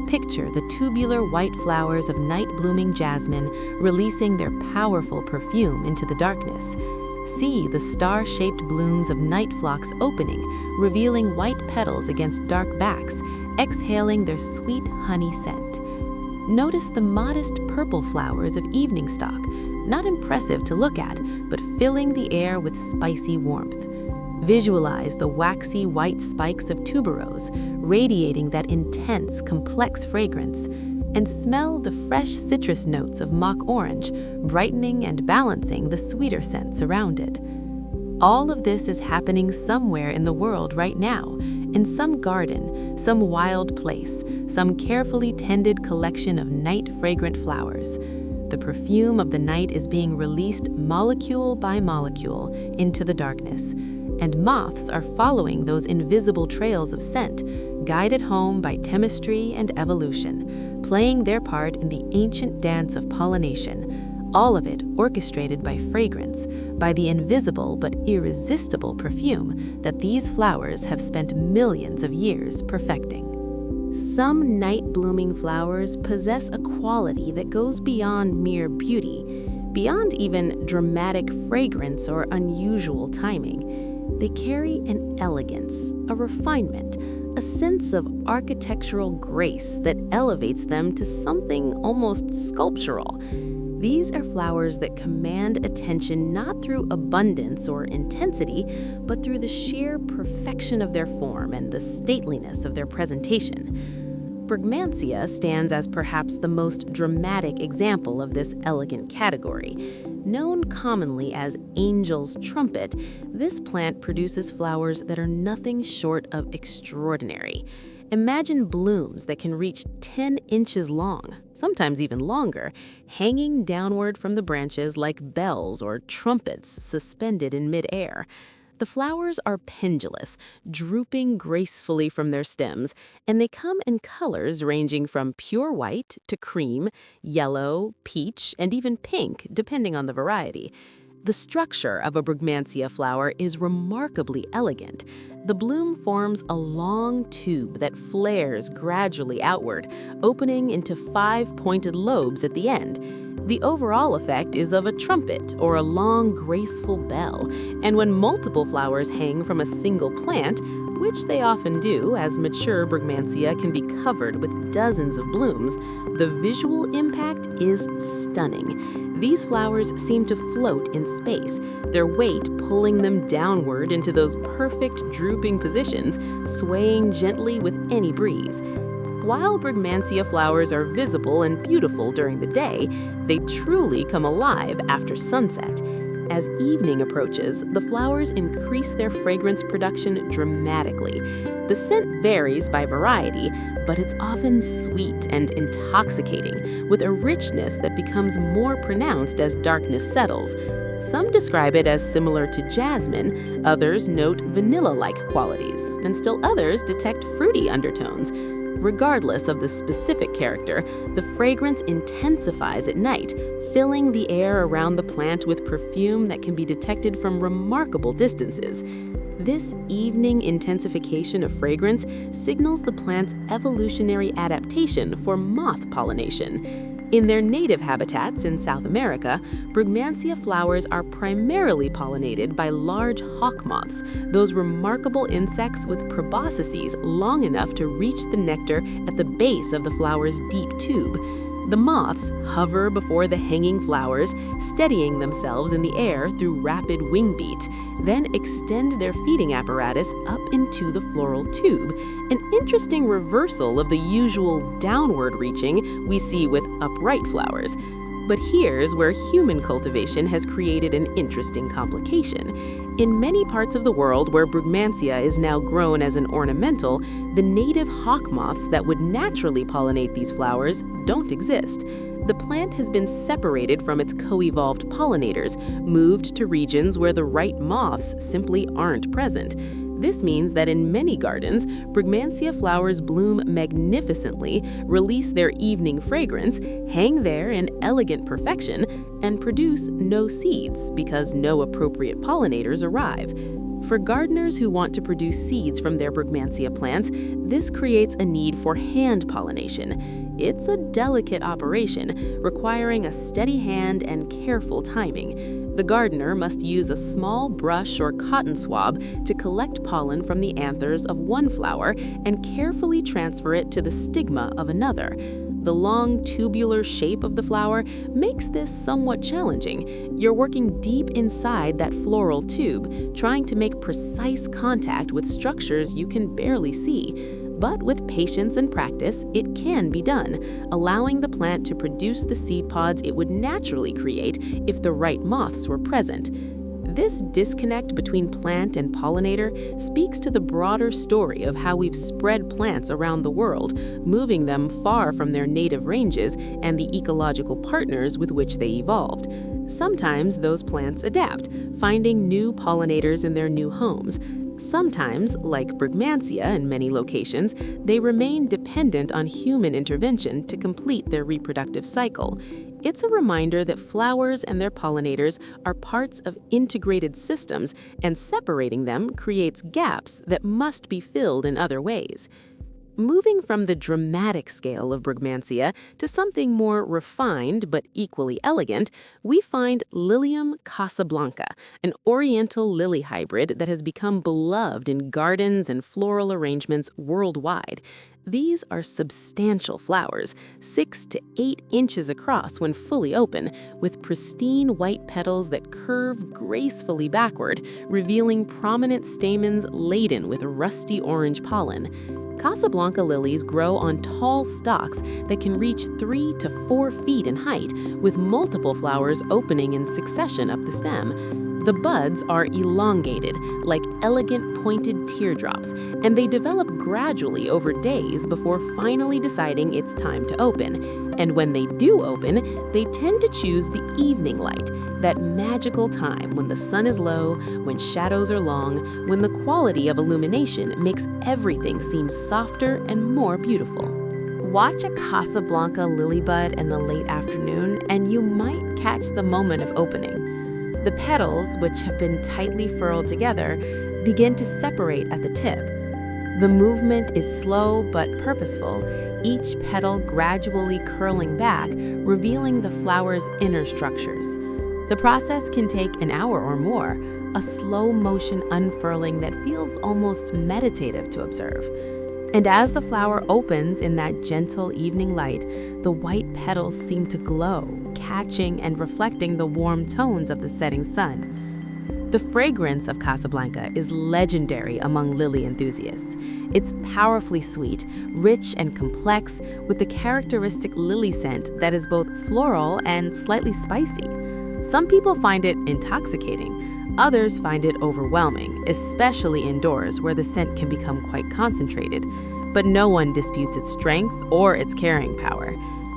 Picture the tubular white flowers of night-blooming jasmine releasing their powerful perfume into the darkness. See the star-shaped blooms of night phlox opening, revealing white petals against dark backs, exhaling their sweet honey scent. Notice the modest purple flowers of evening stalk, not impressive to look at, but filling the air with spicy warmth. Visualize the waxy white spikes of tuberose, radiating that intense, complex fragrance, and smell the fresh citrus notes of mock orange, brightening and balancing the sweeter scents around it. All of this is happening somewhere in the world right now, in some garden, some wild place, some carefully tended collection of night-fragrant flowers. The perfume of the night is being released molecule by molecule into the darkness, and moths are following those invisible trails of scent, guided home by chemistry and evolution, playing their part in the ancient dance of pollination, all of it orchestrated by fragrance, by the invisible but irresistible perfume that these flowers have spent millions of years perfecting. Some night-blooming flowers possess a quality that goes beyond mere beauty, beyond even dramatic fragrance or unusual timing. They carry an elegance, a refinement, a sense of architectural grace that elevates them to something almost sculptural. These are flowers that command attention not through abundance or intensity, but through the sheer perfection of their form and the stateliness of their presentation. Brugmansia stands as perhaps the most dramatic example of this elegant category. Known commonly as angel's trumpet, this plant produces flowers that are nothing short of extraordinary. Imagine blooms that can reach 10 inches long, sometimes even longer, hanging downward from the branches like bells or trumpets suspended in midair. The flowers are pendulous, drooping gracefully from their stems, and they come in colors ranging from pure white to cream, yellow, peach, and even pink, depending on the variety. The structure of a Brugmansia flower is remarkably elegant. The bloom forms a long tube that flares gradually outward, opening into 5 pointed lobes at the end. The overall effect is of a trumpet or a long, graceful bell, and when multiple flowers hang from a single plant, which they often do as mature brugmansia can be covered with dozens of blooms, the visual impact is stunning. These flowers seem to float in space, their weight pulling them downward into those perfect drooping positions, swaying gently with any breeze. While brugmansia flowers are visible and beautiful during the day, they truly come alive after sunset. As evening approaches, the flowers increase their fragrance production dramatically. The scent varies by variety, but it's often sweet and intoxicating, with a richness that becomes more pronounced as darkness settles. Some describe it as similar to jasmine, others note vanilla-like qualities, and still others detect fruity undertones. Regardless of the specific character, the fragrance intensifies at night, filling the air around the plant with perfume that can be detected from remarkable distances. This evening intensification of fragrance signals the plant's evolutionary adaptation for moth pollination. In their native habitats in South America, brugmansia flowers are primarily pollinated by large hawk moths, those remarkable insects with proboscises long enough to reach the nectar at the base of the flower's deep tube. The moths hover before the hanging flowers, steadying themselves in the air through rapid wing beats, then extend their feeding apparatus up into the floral tube, an interesting reversal of the usual downward reaching we see with upright flowers. But here's where human cultivation has created an interesting complication. In many parts of the world where brugmansia is now grown as an ornamental, the native hawk moths that would naturally pollinate these flowers don't exist. The plant has been separated from its co-evolved pollinators, moved to regions where the right moths simply aren't present. This means that in many gardens, brugmansia flowers bloom magnificently, release their evening fragrance, hang there in elegant perfection, and produce no seeds because no appropriate pollinators arrive. For gardeners who want to produce seeds from their brugmansia plants, this creates a need for hand pollination. It's a delicate operation, requiring a steady hand and careful timing. The gardener must use a small brush or cotton swab to collect pollen from the anthers of one flower and carefully transfer it to the stigma of another. The long tubular shape of the flower makes this somewhat challenging. You're working deep inside that floral tube, trying to make precise contact with structures you can barely see. But with patience and practice, it can be done, allowing the plant to produce the seed pods it would naturally create if the right moths were present. This disconnect between plant and pollinator speaks to the broader story of how we've spread plants around the world, moving them far from their native ranges and the ecological partners with which they evolved. Sometimes those plants adapt, finding new pollinators in their new homes. Sometimes, like brugmansia in many locations, they remain dependent on human intervention to complete their reproductive cycle. It's a reminder that flowers and their pollinators are parts of integrated systems, and separating them creates gaps that must be filled in other ways. Moving from the dramatic scale of brugmansia to something more refined but equally elegant, we find Lilium casablanca, an oriental lily hybrid that has become beloved in gardens and floral arrangements worldwide. These are substantial flowers, 6 to 8 inches across when fully open, with pristine white petals that curve gracefully backward, revealing prominent stamens laden with rusty orange pollen. Casablanca lilies grow on tall stalks that can reach 3 to 4 feet in height, with multiple flowers opening in succession up the stem. The buds are elongated, like elegant pointed teardrops, and they develop gradually over days before finally deciding it's time to open. And when they do open, they tend to choose the evening light, that magical time when the sun is low, when shadows are long, when the quality of illumination makes everything seem softer and more beautiful. Watch a Casablanca lily bud in the late afternoon, and you might catch the moment of opening. The petals, which have been tightly furled together, begin to separate at the tip. The movement is slow but purposeful, each petal gradually curling back, revealing the flower's inner structures. The process can take an hour or more, a slow-motion unfurling that feels almost meditative to observe. And as the flower opens in that gentle evening light, the white petals seem to glow, catching and reflecting the warm tones of the setting sun. The fragrance of Casablanca is legendary among lily enthusiasts. It's powerfully sweet, rich and complex, with the characteristic lily scent that is both floral and slightly spicy. Some people find it intoxicating. Others find it overwhelming, especially indoors where the scent can become quite concentrated. But no one disputes its strength or its carrying power.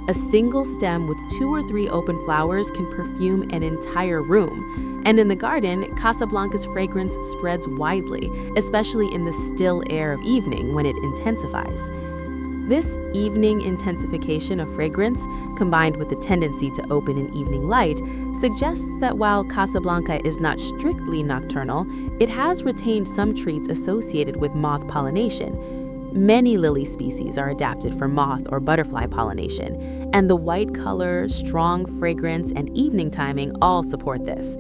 A single stem with 2 or 3 open flowers can perfume an entire room. And in the garden, Casablanca's fragrance spreads widely, especially in the still air of evening when it intensifies. This evening intensification of fragrance, combined with the tendency to open in evening light, suggests that while Casablanca is not strictly nocturnal, it has retained some traits associated with moth pollination. Many lily species are adapted for moth or butterfly pollination, and the white color, strong fragrance, and evening timing all support this.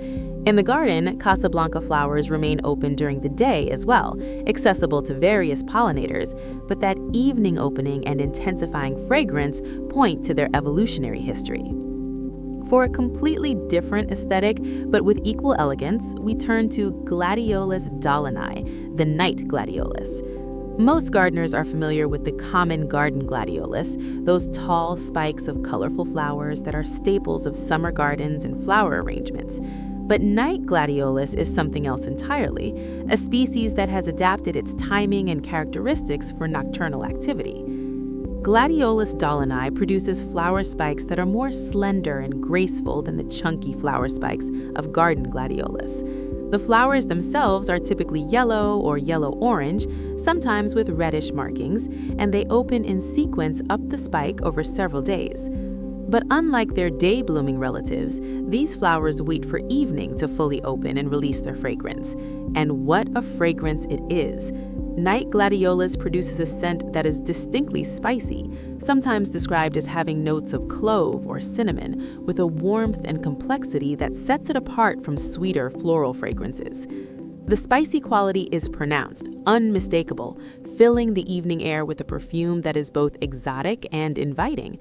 In the garden, Casablanca flowers remain open during the day as well, accessible to various pollinators, but that evening opening and intensifying fragrance point to their evolutionary history. For a completely different aesthetic, but with equal elegance, we turn to Gladiolus dalleni, the night gladiolus. Most gardeners are familiar with the common garden gladiolus, those tall spikes of colorful flowers that are staples of summer gardens and flower arrangements. But night gladiolus is something else entirely, a species that has adapted its timing and characteristics for nocturnal activity. Gladiolus dalleni produces flower spikes that are more slender and graceful than the chunky flower spikes of garden gladiolus. The flowers themselves are typically yellow or yellow-orange, sometimes with reddish markings, and they open in sequence up the spike over several days. But unlike their day-blooming relatives, these flowers wait for evening to fully open and release their fragrance. And what a fragrance it is! Night gladiolus produces a scent that is distinctly spicy, sometimes described as having notes of clove or cinnamon, with a warmth and complexity that sets it apart from sweeter floral fragrances. The spicy quality is pronounced, unmistakable, filling the evening air with a perfume that is both exotic and inviting.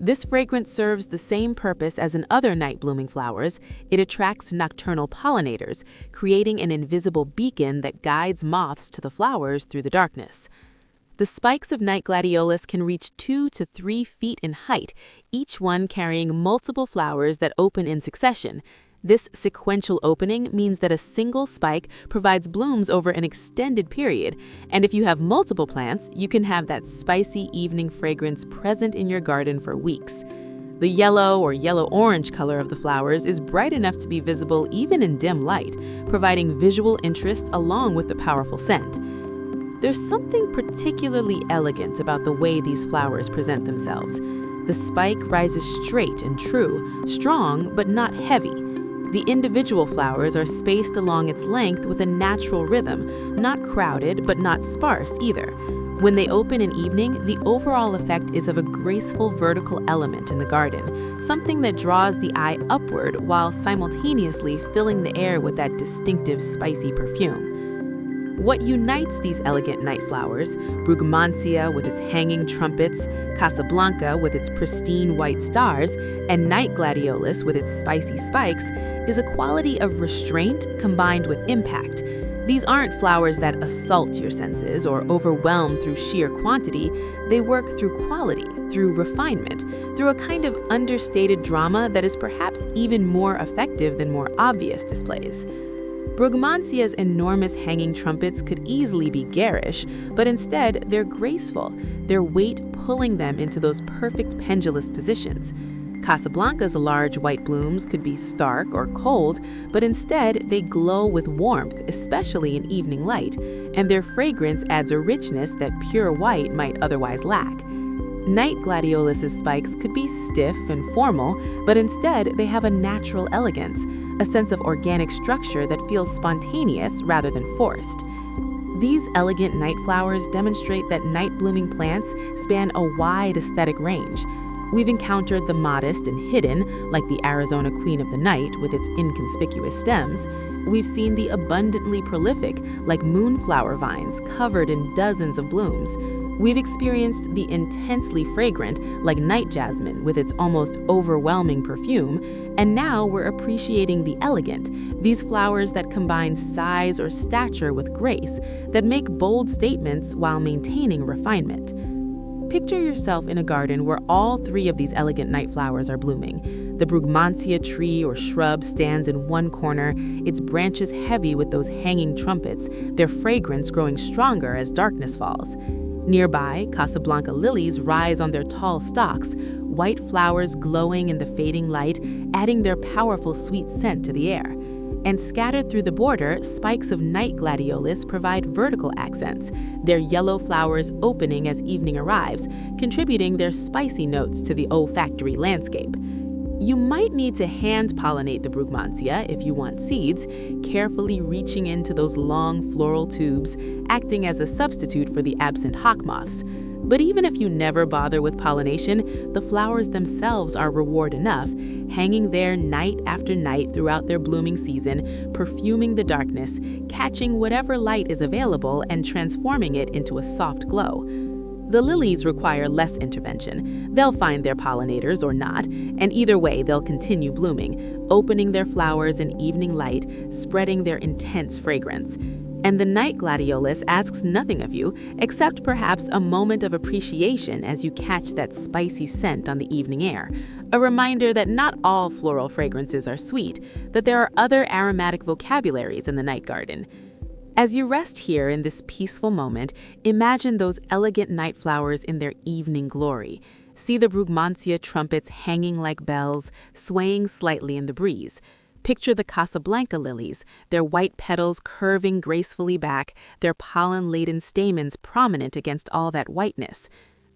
This fragrance serves the same purpose as in other night-blooming flowers. It attracts nocturnal pollinators, creating an invisible beacon that guides moths to the flowers through the darkness. The spikes of night gladiolus can reach 2 to 3 feet in height, each one carrying multiple flowers that open in succession. This sequential opening means that a single spike provides blooms over an extended period, and if you have multiple plants, you can have that spicy evening fragrance present in your garden for weeks. The yellow or yellow-orange color of the flowers is bright enough to be visible even in dim light, providing visual interest along with the powerful scent. There's something particularly elegant about the way these flowers present themselves. The spike rises straight and true, strong but not heavy. The individual flowers are spaced along its length with a natural rhythm, not crowded but not sparse either. When they open in evening, the overall effect is of a graceful vertical element in the garden, something that draws the eye upward while simultaneously filling the air with that distinctive spicy perfume. What unites these elegant night flowers, Brugmansia with its hanging trumpets, Casablanca with its pristine white stars, and night gladiolus with its spicy spikes, is a quality of restraint combined with impact. These aren't flowers that assault your senses or overwhelm through sheer quantity. They work through quality, through refinement, through a kind of understated drama that is perhaps even more effective than more obvious displays. Brugmansia's enormous hanging trumpets could easily be garish, but instead they're graceful, their weight pulling them into those perfect pendulous positions. Casablanca's large white blooms could be stark or cold, but instead they glow with warmth, especially in evening light, and their fragrance adds a richness that pure white might otherwise lack. Night gladiolus's spikes could be stiff and formal, but instead they have a natural elegance, a sense of organic structure that feels spontaneous rather than forced. These elegant night flowers demonstrate that night-blooming plants span a wide aesthetic range. We've encountered the modest and hidden, like the Arizona Queen of the Night with its inconspicuous stems, We've seen the abundantly prolific, like moonflower vines covered in dozens of blooms. We've experienced the intensely fragrant, like night jasmine with its almost overwhelming perfume, and now we're appreciating the elegant, these flowers that combine size or stature with grace, that make bold statements while maintaining refinement. Picture yourself in a garden where all three of these elegant night flowers are blooming. The brugmansia tree or shrub stands in one corner, its branches heavy with those hanging trumpets, their fragrance growing stronger as darkness falls. Nearby, Casablanca lilies rise on their tall stalks, white flowers glowing in the fading light, adding their powerful sweet scent to the air. And scattered through the border, spikes of night gladiolus provide vertical accents, their yellow flowers opening as evening arrives, contributing their spicy notes to the olfactory landscape. You might need to hand-pollinate the brugmansia if you want seeds, carefully reaching into those long floral tubes, acting as a substitute for the absent hawk moths. But even if you never bother with pollination, the flowers themselves are reward enough, hanging there night after night throughout their blooming season, perfuming the darkness, catching whatever light is available and transforming it into a soft glow. The lilies require less intervention. They'll find their pollinators or not, and either way they'll continue blooming, opening their flowers in evening light, spreading their intense fragrance. And the night gladiolus asks nothing of you, except perhaps a moment of appreciation as you catch that spicy scent on the evening air. A reminder that not all floral fragrances are sweet, that there are other aromatic vocabularies in the night garden. As you rest here in this peaceful moment, imagine those elegant night flowers in their evening glory. See the brugmansia trumpets hanging like bells, swaying slightly in the breeze. Picture the Casablanca lilies, their white petals curving gracefully back, their pollen-laden stamens prominent against all that whiteness.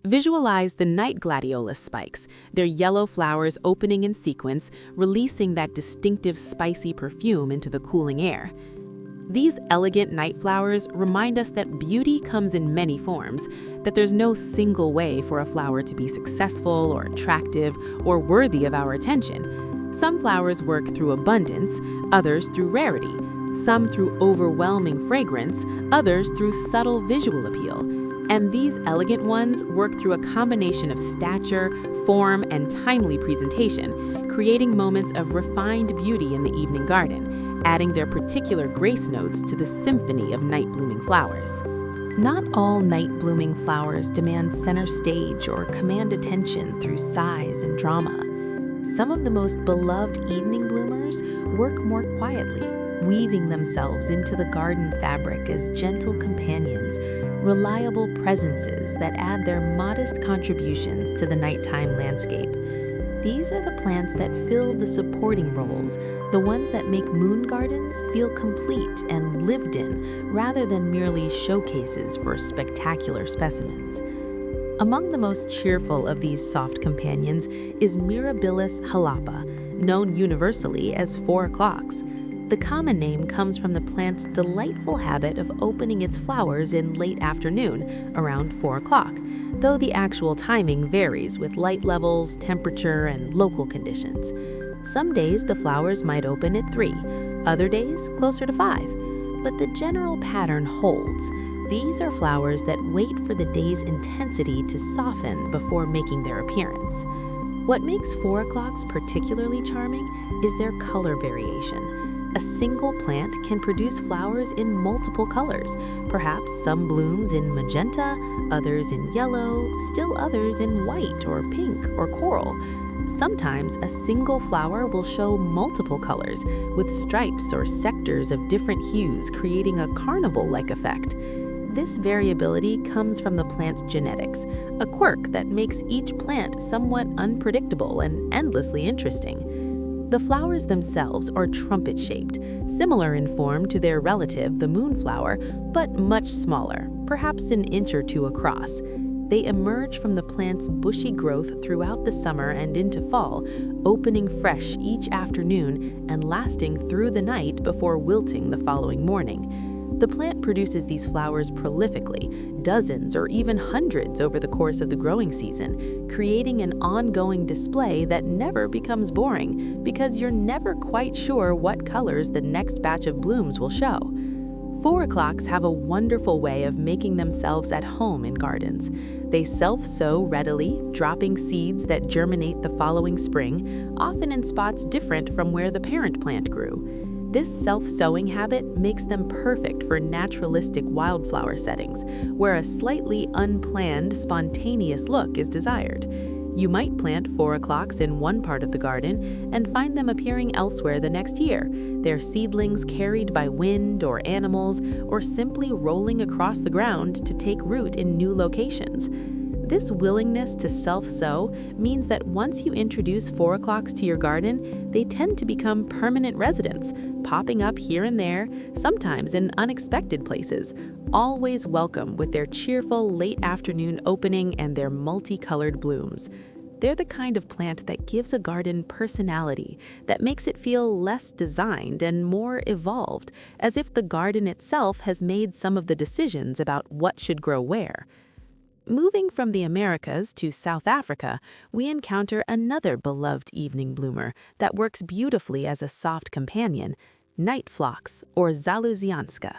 Visualize the night gladiolus spikes, their yellow flowers opening in sequence, releasing that distinctive spicy perfume into the cooling air. These elegant night flowers remind us that beauty comes in many forms, that there's no single way for a flower to be successful or attractive or worthy of our attention. Some flowers work through abundance, others through rarity. Some through overwhelming fragrance, others through subtle visual appeal. And these elegant ones work through a combination of stature, form, and timely presentation, creating moments of refined beauty in the evening garden, adding their particular grace notes to the symphony of night-blooming flowers. Not all night-blooming flowers demand center stage or command attention through size and drama. Some of the most beloved evening bloomers work more quietly, weaving themselves into the garden fabric as gentle companions, reliable presences that add their modest contributions to the nighttime landscape. These are the plants that fill the supporting roles, the ones that make moon gardens feel complete and lived in, rather than merely showcases for spectacular specimens. Among the most cheerful of these soft companions is Mirabilis jalapa, known universally as 4 o'clocks. The common name comes from the plant's delightful habit of opening its flowers in late afternoon, around 4 o'clock, though the actual timing varies with light levels, temperature, and local conditions. Some days the flowers might open at 3, other days closer to 5, but the general pattern holds. These are flowers that wait for the day's intensity to soften before making their appearance. What makes 4 o'clocks particularly charming is their color variation. A single plant can produce flowers in multiple colors, perhaps some blooms in magenta, others in yellow, still others in white or pink or coral. Sometimes a single flower will show multiple colors, with stripes or sectors of different hues creating a carnival-like effect. This variability comes from the plant's genetics, a quirk that makes each plant somewhat unpredictable and endlessly interesting. The flowers themselves are trumpet-shaped, similar in form to their relative, the moonflower, but much smaller, perhaps an inch or 2 across. They emerge from the plant's bushy growth throughout the summer and into fall, opening fresh each afternoon and lasting through the night before wilting the following morning. The plant produces these flowers prolifically, dozens or even hundreds over the course of the growing season, creating an ongoing display that never becomes boring because you're never quite sure what colors the next batch of blooms will show. 4 o'clocks have a wonderful way of making themselves at home in gardens. They self-sow readily, dropping seeds that germinate the following spring, often in spots different from where the parent plant grew. This self-sowing habit makes them perfect for naturalistic wildflower settings, where a slightly unplanned, spontaneous look is desired. You might plant 4 o'clocks in one part of the garden and find them appearing elsewhere the next year, their seedlings carried by wind or animals, or simply rolling across the ground to take root in new locations. This willingness to self-sow means that once you introduce 4 o'clocks to your garden, they tend to become permanent residents, popping up here and there, sometimes in unexpected places, always welcome with their cheerful late afternoon opening and their multicolored blooms. They're the kind of plant that gives a garden personality, that makes it feel less designed and more evolved, as if the garden itself has made some of the decisions about what should grow where. Moving from the Americas to South Africa, we encounter another beloved evening bloomer that works beautifully as a soft companion, night phlox, or Zaluzianska.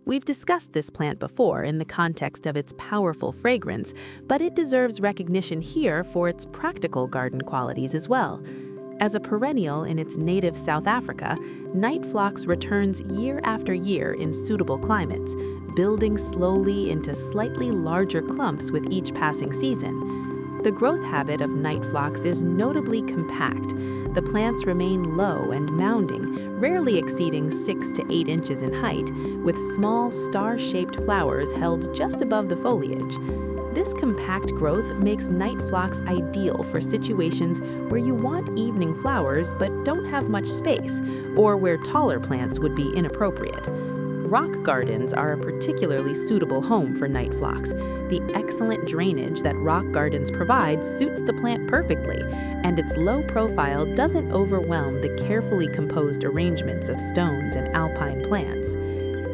We've discussed this plant before in the context of its powerful fragrance, but it deserves recognition here for its practical garden qualities as well. As a perennial in its native South Africa, night phlox returns year after year in suitable climates, building slowly into slightly larger clumps with each passing season. The growth habit of night phlox is notably compact. The plants remain low and mounding, rarely exceeding 6 to 8 inches in height, with small star-shaped flowers held just above the foliage. This compact growth makes night phlox ideal for situations where you want evening flowers but don't have much space, or where taller plants would be inappropriate. Rock gardens are a particularly suitable home for night phlox. The excellent drainage that rock gardens provide suits the plant perfectly, and its low profile doesn't overwhelm the carefully composed arrangements of stones and alpine plants.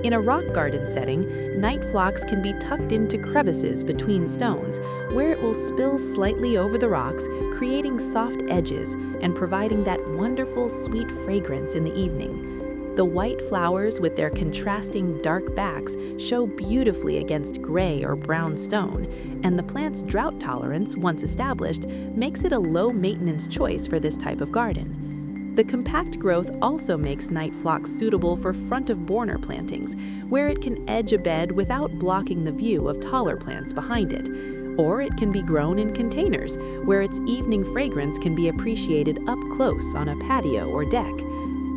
In a rock garden setting, night phlox can be tucked into crevices between stones, where it will spill slightly over the rocks, creating soft edges and providing that wonderful sweet fragrance in the evening. The white flowers with their contrasting dark backs show beautifully against gray or brown stone, and the plant's drought tolerance, once established, makes it a low-maintenance choice for this type of garden. The compact growth also makes night phlox suitable for front-of-border plantings, where it can edge a bed without blocking the view of taller plants behind it. Or it can be grown in containers, where its evening fragrance can be appreciated up close on a patio or deck.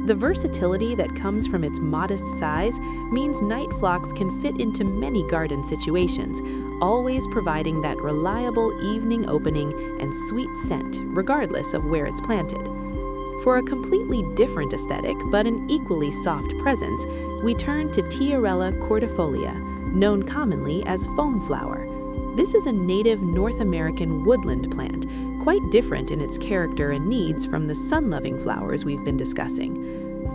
The versatility that comes from its modest size means night phlox can fit into many garden situations, always providing that reliable evening opening and sweet scent, regardless of where it's planted. For a completely different aesthetic, but an equally soft presence, we turn to Tiarella cordifolia, known commonly as foam flower. This is a native North American woodland plant, quite different in its character and needs from the sun-loving flowers we've been discussing.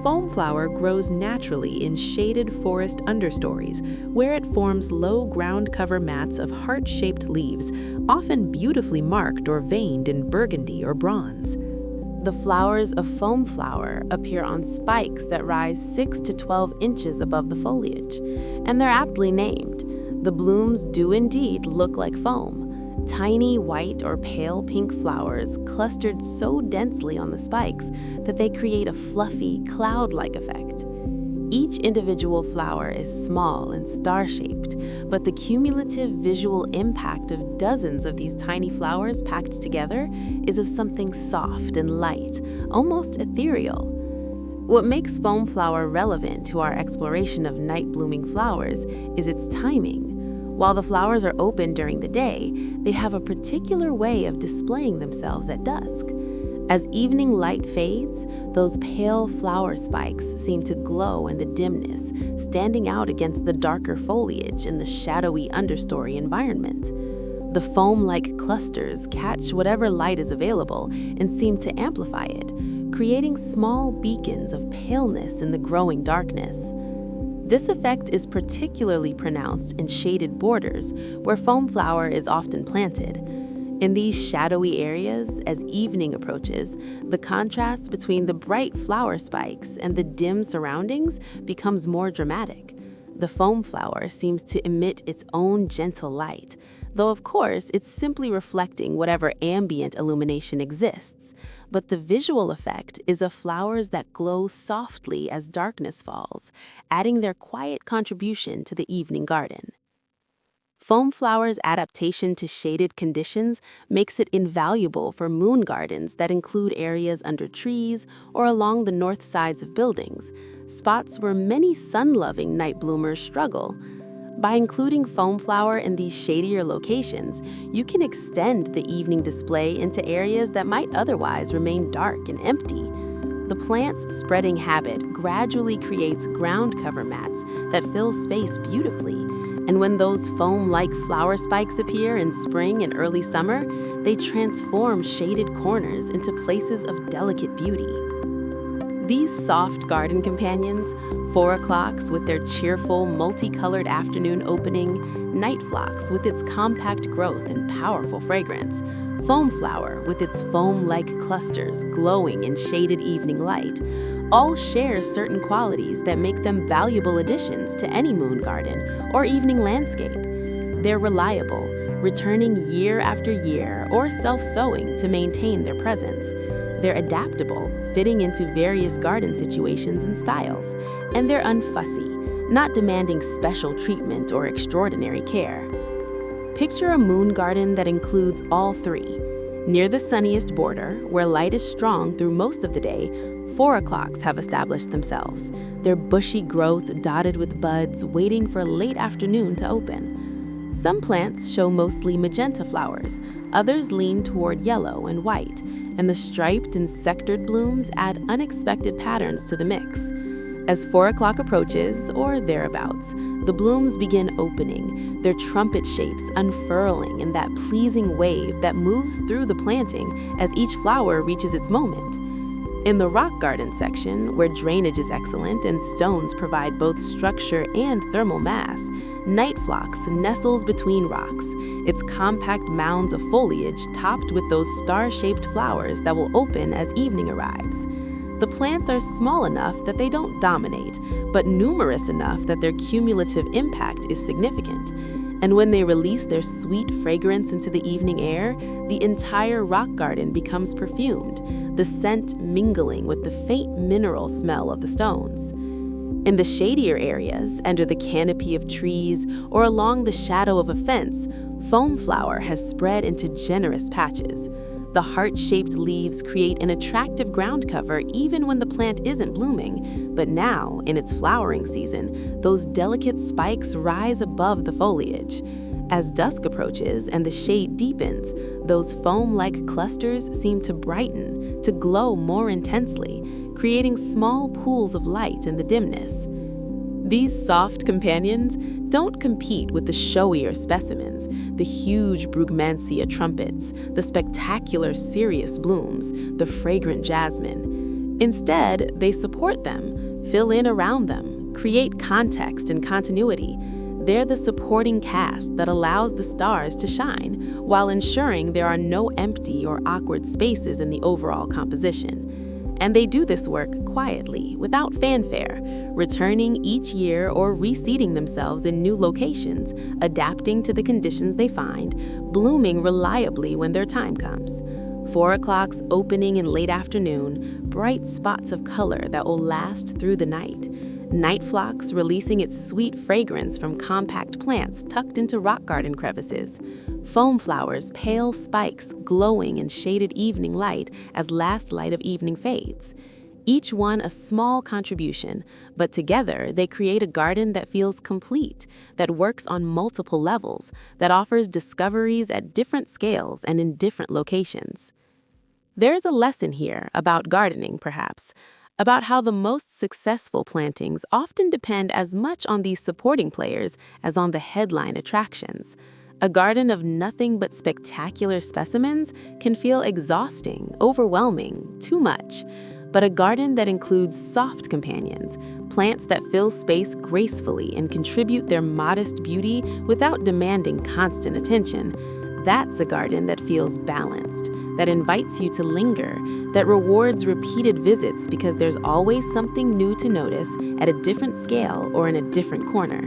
Foam flower grows naturally in shaded forest understories, where it forms low ground cover mats of heart-shaped leaves, often beautifully marked or veined in burgundy or bronze. The flowers of foam flower appear on spikes that rise 6 to 12 inches above the foliage, and they're aptly named. The blooms do indeed look like foam. Tiny white or pale pink flowers clustered so densely on the spikes that they create a fluffy, cloud-like effect. Each individual flower is small and star-shaped, but the cumulative visual impact of dozens of these tiny flowers packed together is of something soft and light, almost ethereal. What makes foam flower relevant to our exploration of night-blooming flowers is its timing. While the flowers are open during the day, they have a particular way of displaying themselves at dusk. As evening light fades, those pale flower spikes seem to glow in the dimness, standing out against the darker foliage in the shadowy understory environment. The foam-like clusters catch whatever light is available and seem to amplify it, creating small beacons of paleness in the growing darkness. This effect is particularly pronounced in shaded borders, where foam flower is often planted. In these shadowy areas, as evening approaches, the contrast between the bright flower spikes and the dim surroundings becomes more dramatic. The foam flower seems to emit its own gentle light, though of course it's simply reflecting whatever ambient illumination exists. But the visual effect is of flowers that glow softly as darkness falls, adding their quiet contribution to the evening garden. Foam flowers' adaptation to shaded conditions makes it invaluable for moon gardens that include areas under trees or along the north sides of buildings, spots where many sun-loving night bloomers struggle. By including foam flower in these shadier locations, you can extend the evening display into areas that might otherwise remain dark and empty. The plant's spreading habit gradually creates ground cover mats that fill space beautifully. And when those foam-like flower spikes appear in spring and early summer, they transform shaded corners into places of delicate beauty. These soft garden companions, 4 o'clocks with their cheerful, multicolored afternoon opening, night phlox with its compact growth and powerful fragrance, foam flower with its foam-like clusters glowing in shaded evening light, all share certain qualities that make them valuable additions to any moon garden or evening landscape. They're reliable, returning year after year or self-sowing to maintain their presence. They're adaptable, fitting into various garden situations and styles. And they're unfussy, not demanding special treatment or extraordinary care. Picture a moon garden that includes all three. Near the sunniest border, where light is strong through most of the day, 4 o'clocks have established themselves, their bushy growth dotted with buds waiting for late afternoon to open. Some plants show mostly magenta flowers, others lean toward yellow and white, and the striped and sectored blooms add unexpected patterns to the mix. As 4 o'clock approaches, or thereabouts, the blooms begin opening, their trumpet shapes unfurling in that pleasing wave that moves through the planting as each flower reaches its moment. In the rock garden section, where drainage is excellent and stones provide both structure and thermal mass, night phlox nestles between rocks, its compact mounds of foliage topped with those star-shaped flowers that will open as evening arrives. The plants are small enough that they don't dominate, but numerous enough that their cumulative impact is significant. And when they release their sweet fragrance into the evening air, the entire rock garden becomes perfumed, the scent mingling with the faint mineral smell of the stones. In the shadier areas, under the canopy of trees or along the shadow of a fence, foam flower has spread into generous patches. The heart-shaped leaves create an attractive ground cover even when the plant isn't blooming, but now, in its flowering season, those delicate spikes rise above the foliage. As dusk approaches and the shade deepens, those foam-like clusters seem to brighten, to glow more intensely, creating small pools of light in the dimness. These soft companions don't compete with the showier specimens, the huge Brugmansia trumpets, the spectacular cereus blooms, the fragrant jasmine. Instead, they support them, fill in around them, create context and continuity. They're the supporting cast that allows the stars to shine, while ensuring there are no empty or awkward spaces in the overall composition. And they do this work quietly, without fanfare, returning each year or reseeding themselves in new locations, adapting to the conditions they find, blooming reliably when their time comes. 4 o'clock's opening in late afternoon, bright spots of color that will last through the night. Night phlox releasing its sweet fragrance from compact plants tucked into rock garden crevices. Foam flowers, pale spikes glowing in shaded evening light as last light of evening fades. Each one a small contribution, but together they create a garden that feels complete, that works on multiple levels, that offers discoveries at different scales and in different locations. There's a lesson here about gardening, perhaps, about how the most successful plantings often depend as much on these supporting players as on the headline attractions. A garden of nothing but spectacular specimens can feel exhausting, overwhelming, too much. but a garden that includes soft companions, plants that fill space gracefully and contribute their modest beauty without demanding constant attention. That's a garden that feels balanced, that invites you to linger, that rewards repeated visits because there's always something new to notice at a different scale or in a different corner.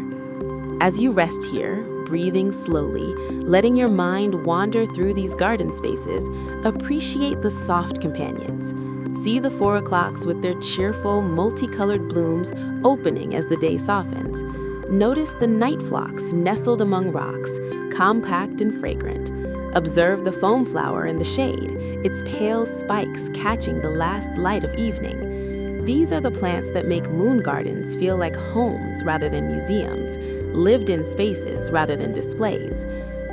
As you rest here, breathing slowly, letting your mind wander through these garden spaces, appreciate the soft companions. See the 4 o'clocks with their cheerful, multicolored blooms opening as the day softens. Notice the night phlox nestled among rocks, compact and fragrant. Observe the foam flower in the shade, its pale spikes catching the last light of evening. These are the plants that make moon gardens feel like homes rather than museums, lived-in spaces rather than displays.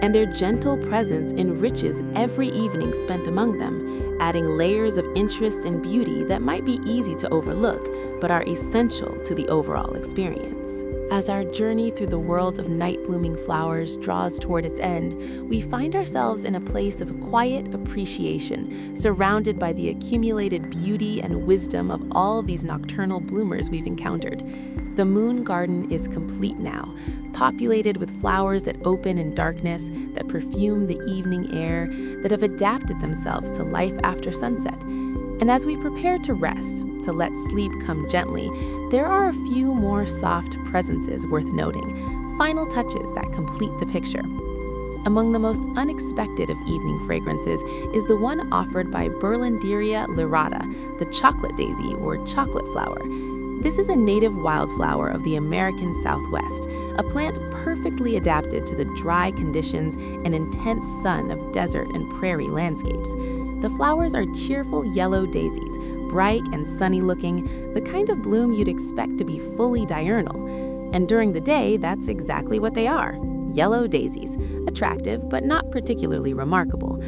And their gentle presence enriches every evening spent among them, adding layers of interest and beauty that might be easy to overlook, but are essential to the overall experience. As our journey through the world of night-blooming flowers draws toward its end, we find ourselves in a place of quiet appreciation, surrounded by the accumulated beauty and wisdom of all these nocturnal bloomers we've encountered. The moon garden is complete now, populated with flowers that open in darkness, that perfume the evening air, that have adapted themselves to life after sunset. And as we prepare to rest, to let sleep come gently, there are a few more soft presences worth noting, final touches that complete the picture. Among the most unexpected of evening fragrances is the one offered by Berlanderia lyrata, the chocolate daisy or chocolate flower. This is a native wildflower of the American Southwest, a plant perfectly adapted to the dry conditions and intense sun of desert and prairie landscapes. The flowers are cheerful yellow daisies, bright and sunny looking, the kind of bloom you'd expect to be fully diurnal. And during the day, that's exactly what they are, yellow daisies, attractive but not particularly remarkable.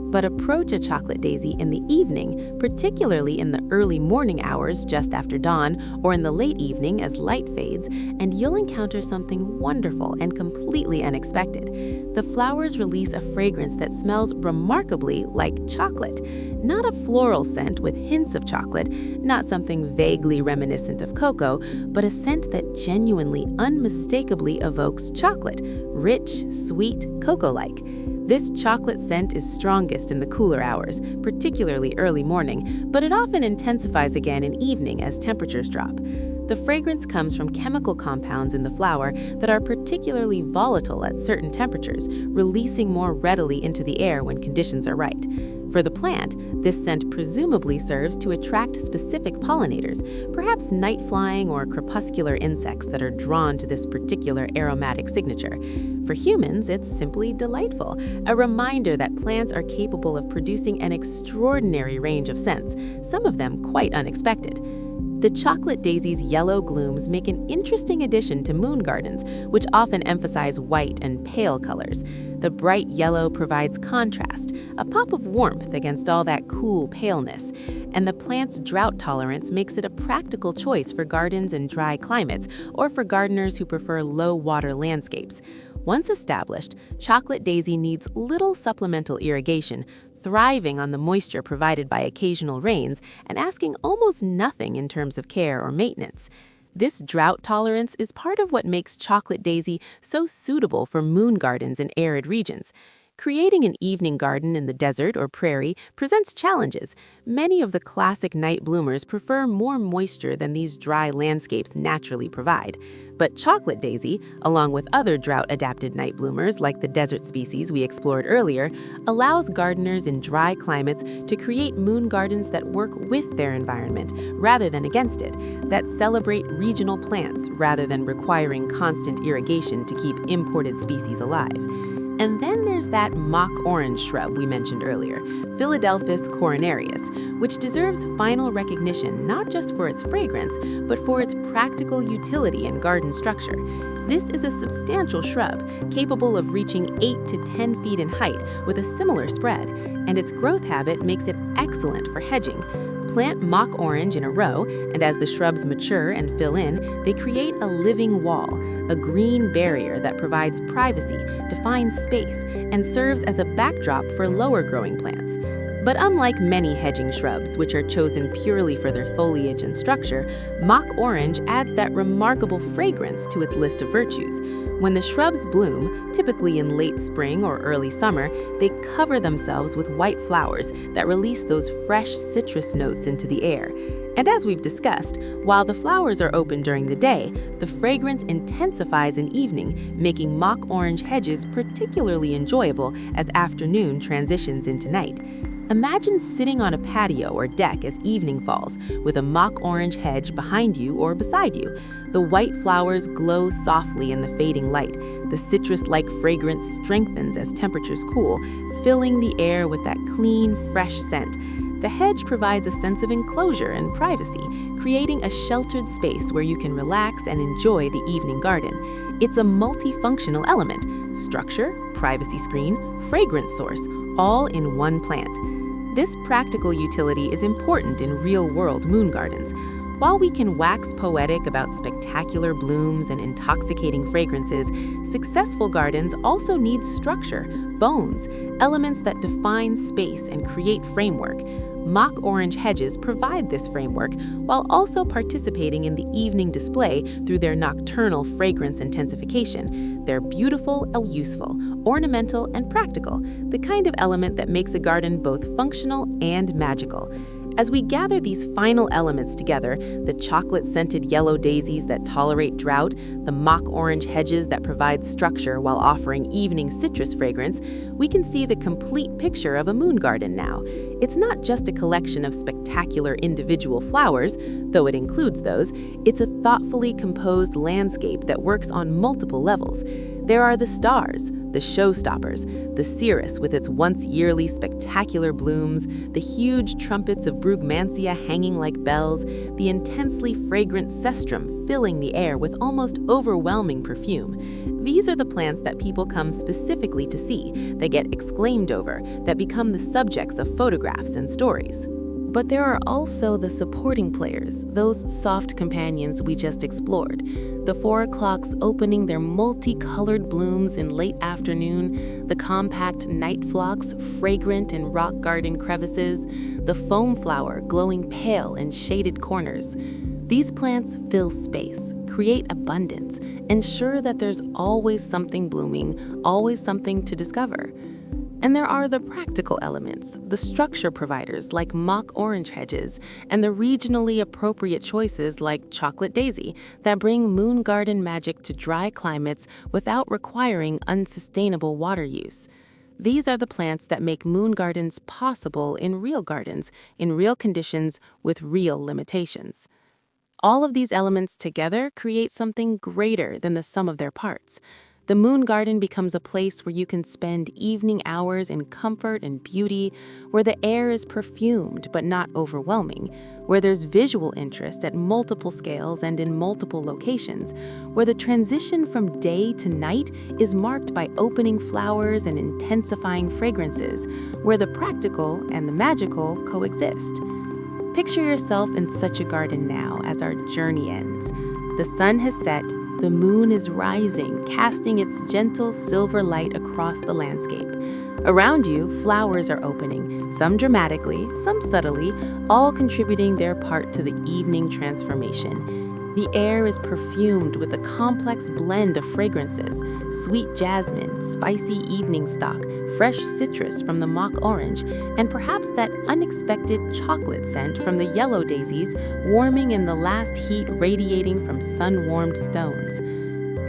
But approach a chocolate daisy in the evening, particularly in the early morning hours just after dawn or in the late evening as light fades, and you'll encounter something wonderful and completely unexpected. The flowers release a fragrance that smells remarkably like chocolate. Not a floral scent with hints of chocolate, not something vaguely reminiscent of cocoa, but a scent that genuinely, unmistakably evokes chocolate, rich, sweet, cocoa-like. This chocolate scent is strongest in the cooler hours, particularly early morning, but it often intensifies again in evening as temperatures drop. The fragrance comes from chemical compounds in the flower that are particularly volatile at certain temperatures, releasing more readily into the air when conditions are right. For the plant, this scent presumably serves to attract specific pollinators, perhaps night-flying or crepuscular insects that are drawn to this particular aromatic signature. For humans, it's simply delightful, a reminder that plants are capable of producing an extraordinary range of scents, some of them quite unexpected. The chocolate daisy's yellow glooms make an interesting addition to moon gardens, which often emphasize white and pale colors. The bright yellow provides contrast, a pop of warmth against all that cool paleness, and the plant's drought tolerance makes it a practical choice for gardens in dry climates or for gardeners who prefer low-water landscapes. Once established, chocolate daisy needs little supplemental irrigation, thriving on the moisture provided by occasional rains and asking almost nothing in terms of care or maintenance. This drought tolerance is part of what makes chocolate daisy so suitable for moon gardens in arid regions. Creating an evening garden in the desert or prairie presents challenges. Many of the classic night bloomers prefer more moisture than these dry landscapes naturally provide. But chocolate daisy, along with other drought-adapted night bloomers like the desert species we explored earlier, allows gardeners in dry climates to create moon gardens that work with their environment rather than against it, that celebrate regional plants rather than requiring constant irrigation to keep imported species alive. And then there's that mock orange shrub we mentioned earlier, Philadelphus coronarius, which deserves final recognition not just for its fragrance, but for its practical utility in garden structure. This is a substantial shrub, capable of reaching 8 to 10 feet in height with a similar spread, and its growth habit makes it excellent for hedging. Plant mock orange in a row, and as the shrubs mature and fill in, they create a living wall, a green barrier that provides privacy, defines space, and serves as a backdrop for lower growing plants. But unlike many hedging shrubs, which are chosen purely for their foliage and structure, mock orange adds that remarkable fragrance to its list of virtues. When the shrubs bloom, typically in late spring or early summer, they cover themselves with white flowers that release those fresh citrus notes into the air. And as we've discussed, while the flowers are open during the day, the fragrance intensifies in evening, making mock orange hedges particularly enjoyable as afternoon transitions into night. Imagine sitting on a patio or deck as evening falls, with a mock orange hedge behind you or beside you. The white flowers glow softly in the fading light. The citrus-like fragrance strengthens as temperatures cool, filling the air with that clean, fresh scent. The hedge provides a sense of enclosure and privacy, creating a sheltered space where you can relax and enjoy the evening garden. It's a multifunctional element: structure, privacy screen, fragrance source, all in one plant. This practical utility is important in real-world moon gardens. While we can wax poetic about spectacular blooms and intoxicating fragrances, successful gardens also need structure, bones, elements that define space and create framework. Mock orange hedges provide this framework while also participating in the evening display through their nocturnal fragrance intensification. They're beautiful and useful, ornamental and practical, the kind of element that makes a garden both functional and magical. As we gather these final elements together, the chocolate-scented yellow daisies that tolerate drought, the mock orange hedges that provide structure while offering evening citrus fragrance, we can see the complete picture of a moon garden now. It's not just a collection of spectacular individual flowers, though it includes those. It's a thoughtfully composed landscape that works on multiple levels. There are the stars, the showstoppers, the cereus with its once-yearly spectacular blooms, the huge trumpets of brugmansia hanging like bells, the intensely fragrant cestrum filling the air with almost overwhelming perfume. These are the plants that people come specifically to see, that get exclaimed over, that become the subjects of photographs and stories. But there are also the supporting players, those soft companions we just explored. The 4 o'clocks opening their multicolored blooms in late afternoon, the compact night phlox fragrant in rock garden crevices, the foam flower glowing pale in shaded corners. These plants fill space, create abundance, ensure that there's always something blooming, always something to discover. And there are the practical elements, the structure providers like mock orange hedges, and the regionally appropriate choices like chocolate daisy that bring moon garden magic to dry climates without requiring unsustainable water use. These are the plants that make moon gardens possible in real gardens, in real conditions, with real limitations. All of these elements together create something greater than the sum of their parts. The moon garden becomes a place where you can spend evening hours in comfort and beauty, where the air is perfumed but not overwhelming, where there's visual interest at multiple scales and in multiple locations, where the transition from day to night is marked by opening flowers and intensifying fragrances, where the practical and the magical coexist. Picture yourself in such a garden now as our journey ends. The sun has set. The moon is rising, casting its gentle silver light across the landscape. Around you, flowers are opening, some dramatically, some subtly, all contributing their part to the evening transformation. The air is perfumed with a complex blend of fragrances: sweet jasmine, spicy evening stock, fresh citrus from the mock orange, and perhaps that unexpected chocolate scent from the yellow daisies warming in the last heat radiating from sun-warmed stones.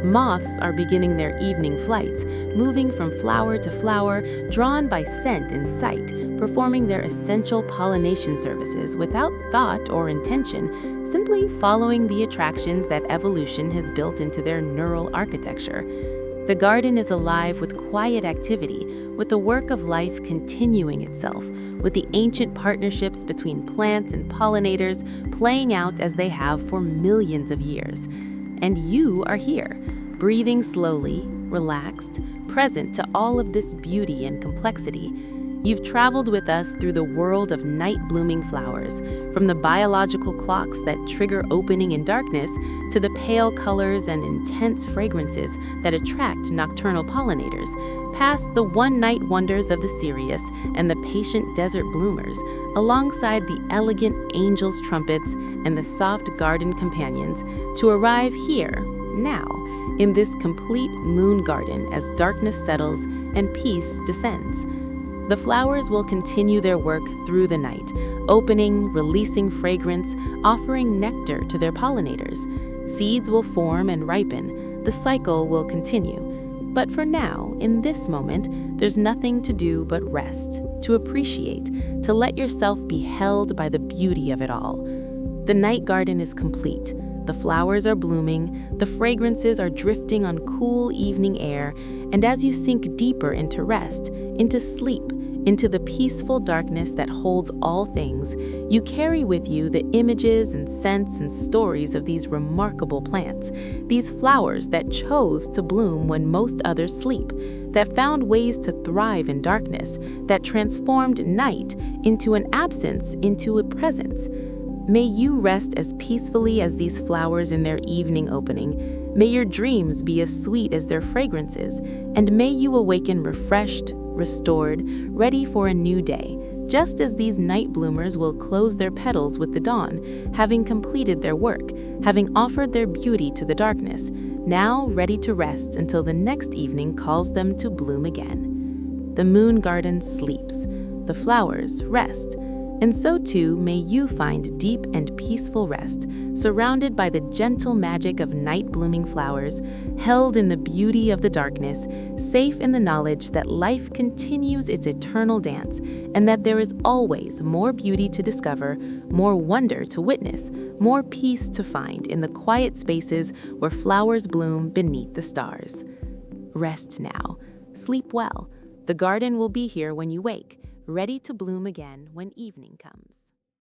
Moths are beginning their evening flights, moving from flower to flower, drawn by scent and sight, performing their essential pollination services without thought or intention, simply following the attractions that evolution has built into their neural architecture. The garden is alive with quiet activity, with the work of life continuing itself, with the ancient partnerships between plants and pollinators playing out as they have for millions of years. And you are here, breathing slowly, relaxed, present to all of this beauty and complexity. You've traveled with us through the world of night-blooming flowers, from the biological clocks that trigger opening in darkness to the pale colors and intense fragrances that attract nocturnal pollinators, past the one-night wonders of the cereus and the patient desert bloomers, alongside the elegant angels' trumpets and the soft garden companions, to arrive here, now, in this complete moon garden as darkness settles and peace descends. The flowers will continue their work through the night, opening, releasing fragrance, offering nectar to their pollinators. Seeds will form and ripen. The cycle will continue. But for now, in this moment, there's nothing to do but rest, to appreciate, to let yourself be held by the beauty of it all. The night garden is complete. The flowers are blooming, the fragrances are drifting on cool evening air, and as you sink deeper into rest, into sleep, into the peaceful darkness that holds all things, you carry with you the images and scents and stories of these remarkable plants, these flowers that chose to bloom when most others sleep, that found ways to thrive in darkness, that transformed night into an absence, into a presence. May you rest as peacefully as these flowers in their evening opening. May your dreams be as sweet as their fragrances, and may you awaken refreshed, restored, ready for a new day, just as these night bloomers will close their petals with the dawn, having completed their work, having offered their beauty to the darkness, now ready to rest until the next evening calls them to bloom again. The moon garden sleeps, the flowers rest, and so too may you find deep and peaceful rest, surrounded by the gentle magic of night-blooming flowers, held in the beauty of the darkness, safe in the knowledge that life continues its eternal dance, and that there is always more beauty to discover, more wonder to witness, more peace to find in the quiet spaces where flowers bloom beneath the stars. Rest now. Sleep well. The garden will be here when you wake, ready to bloom again when evening comes.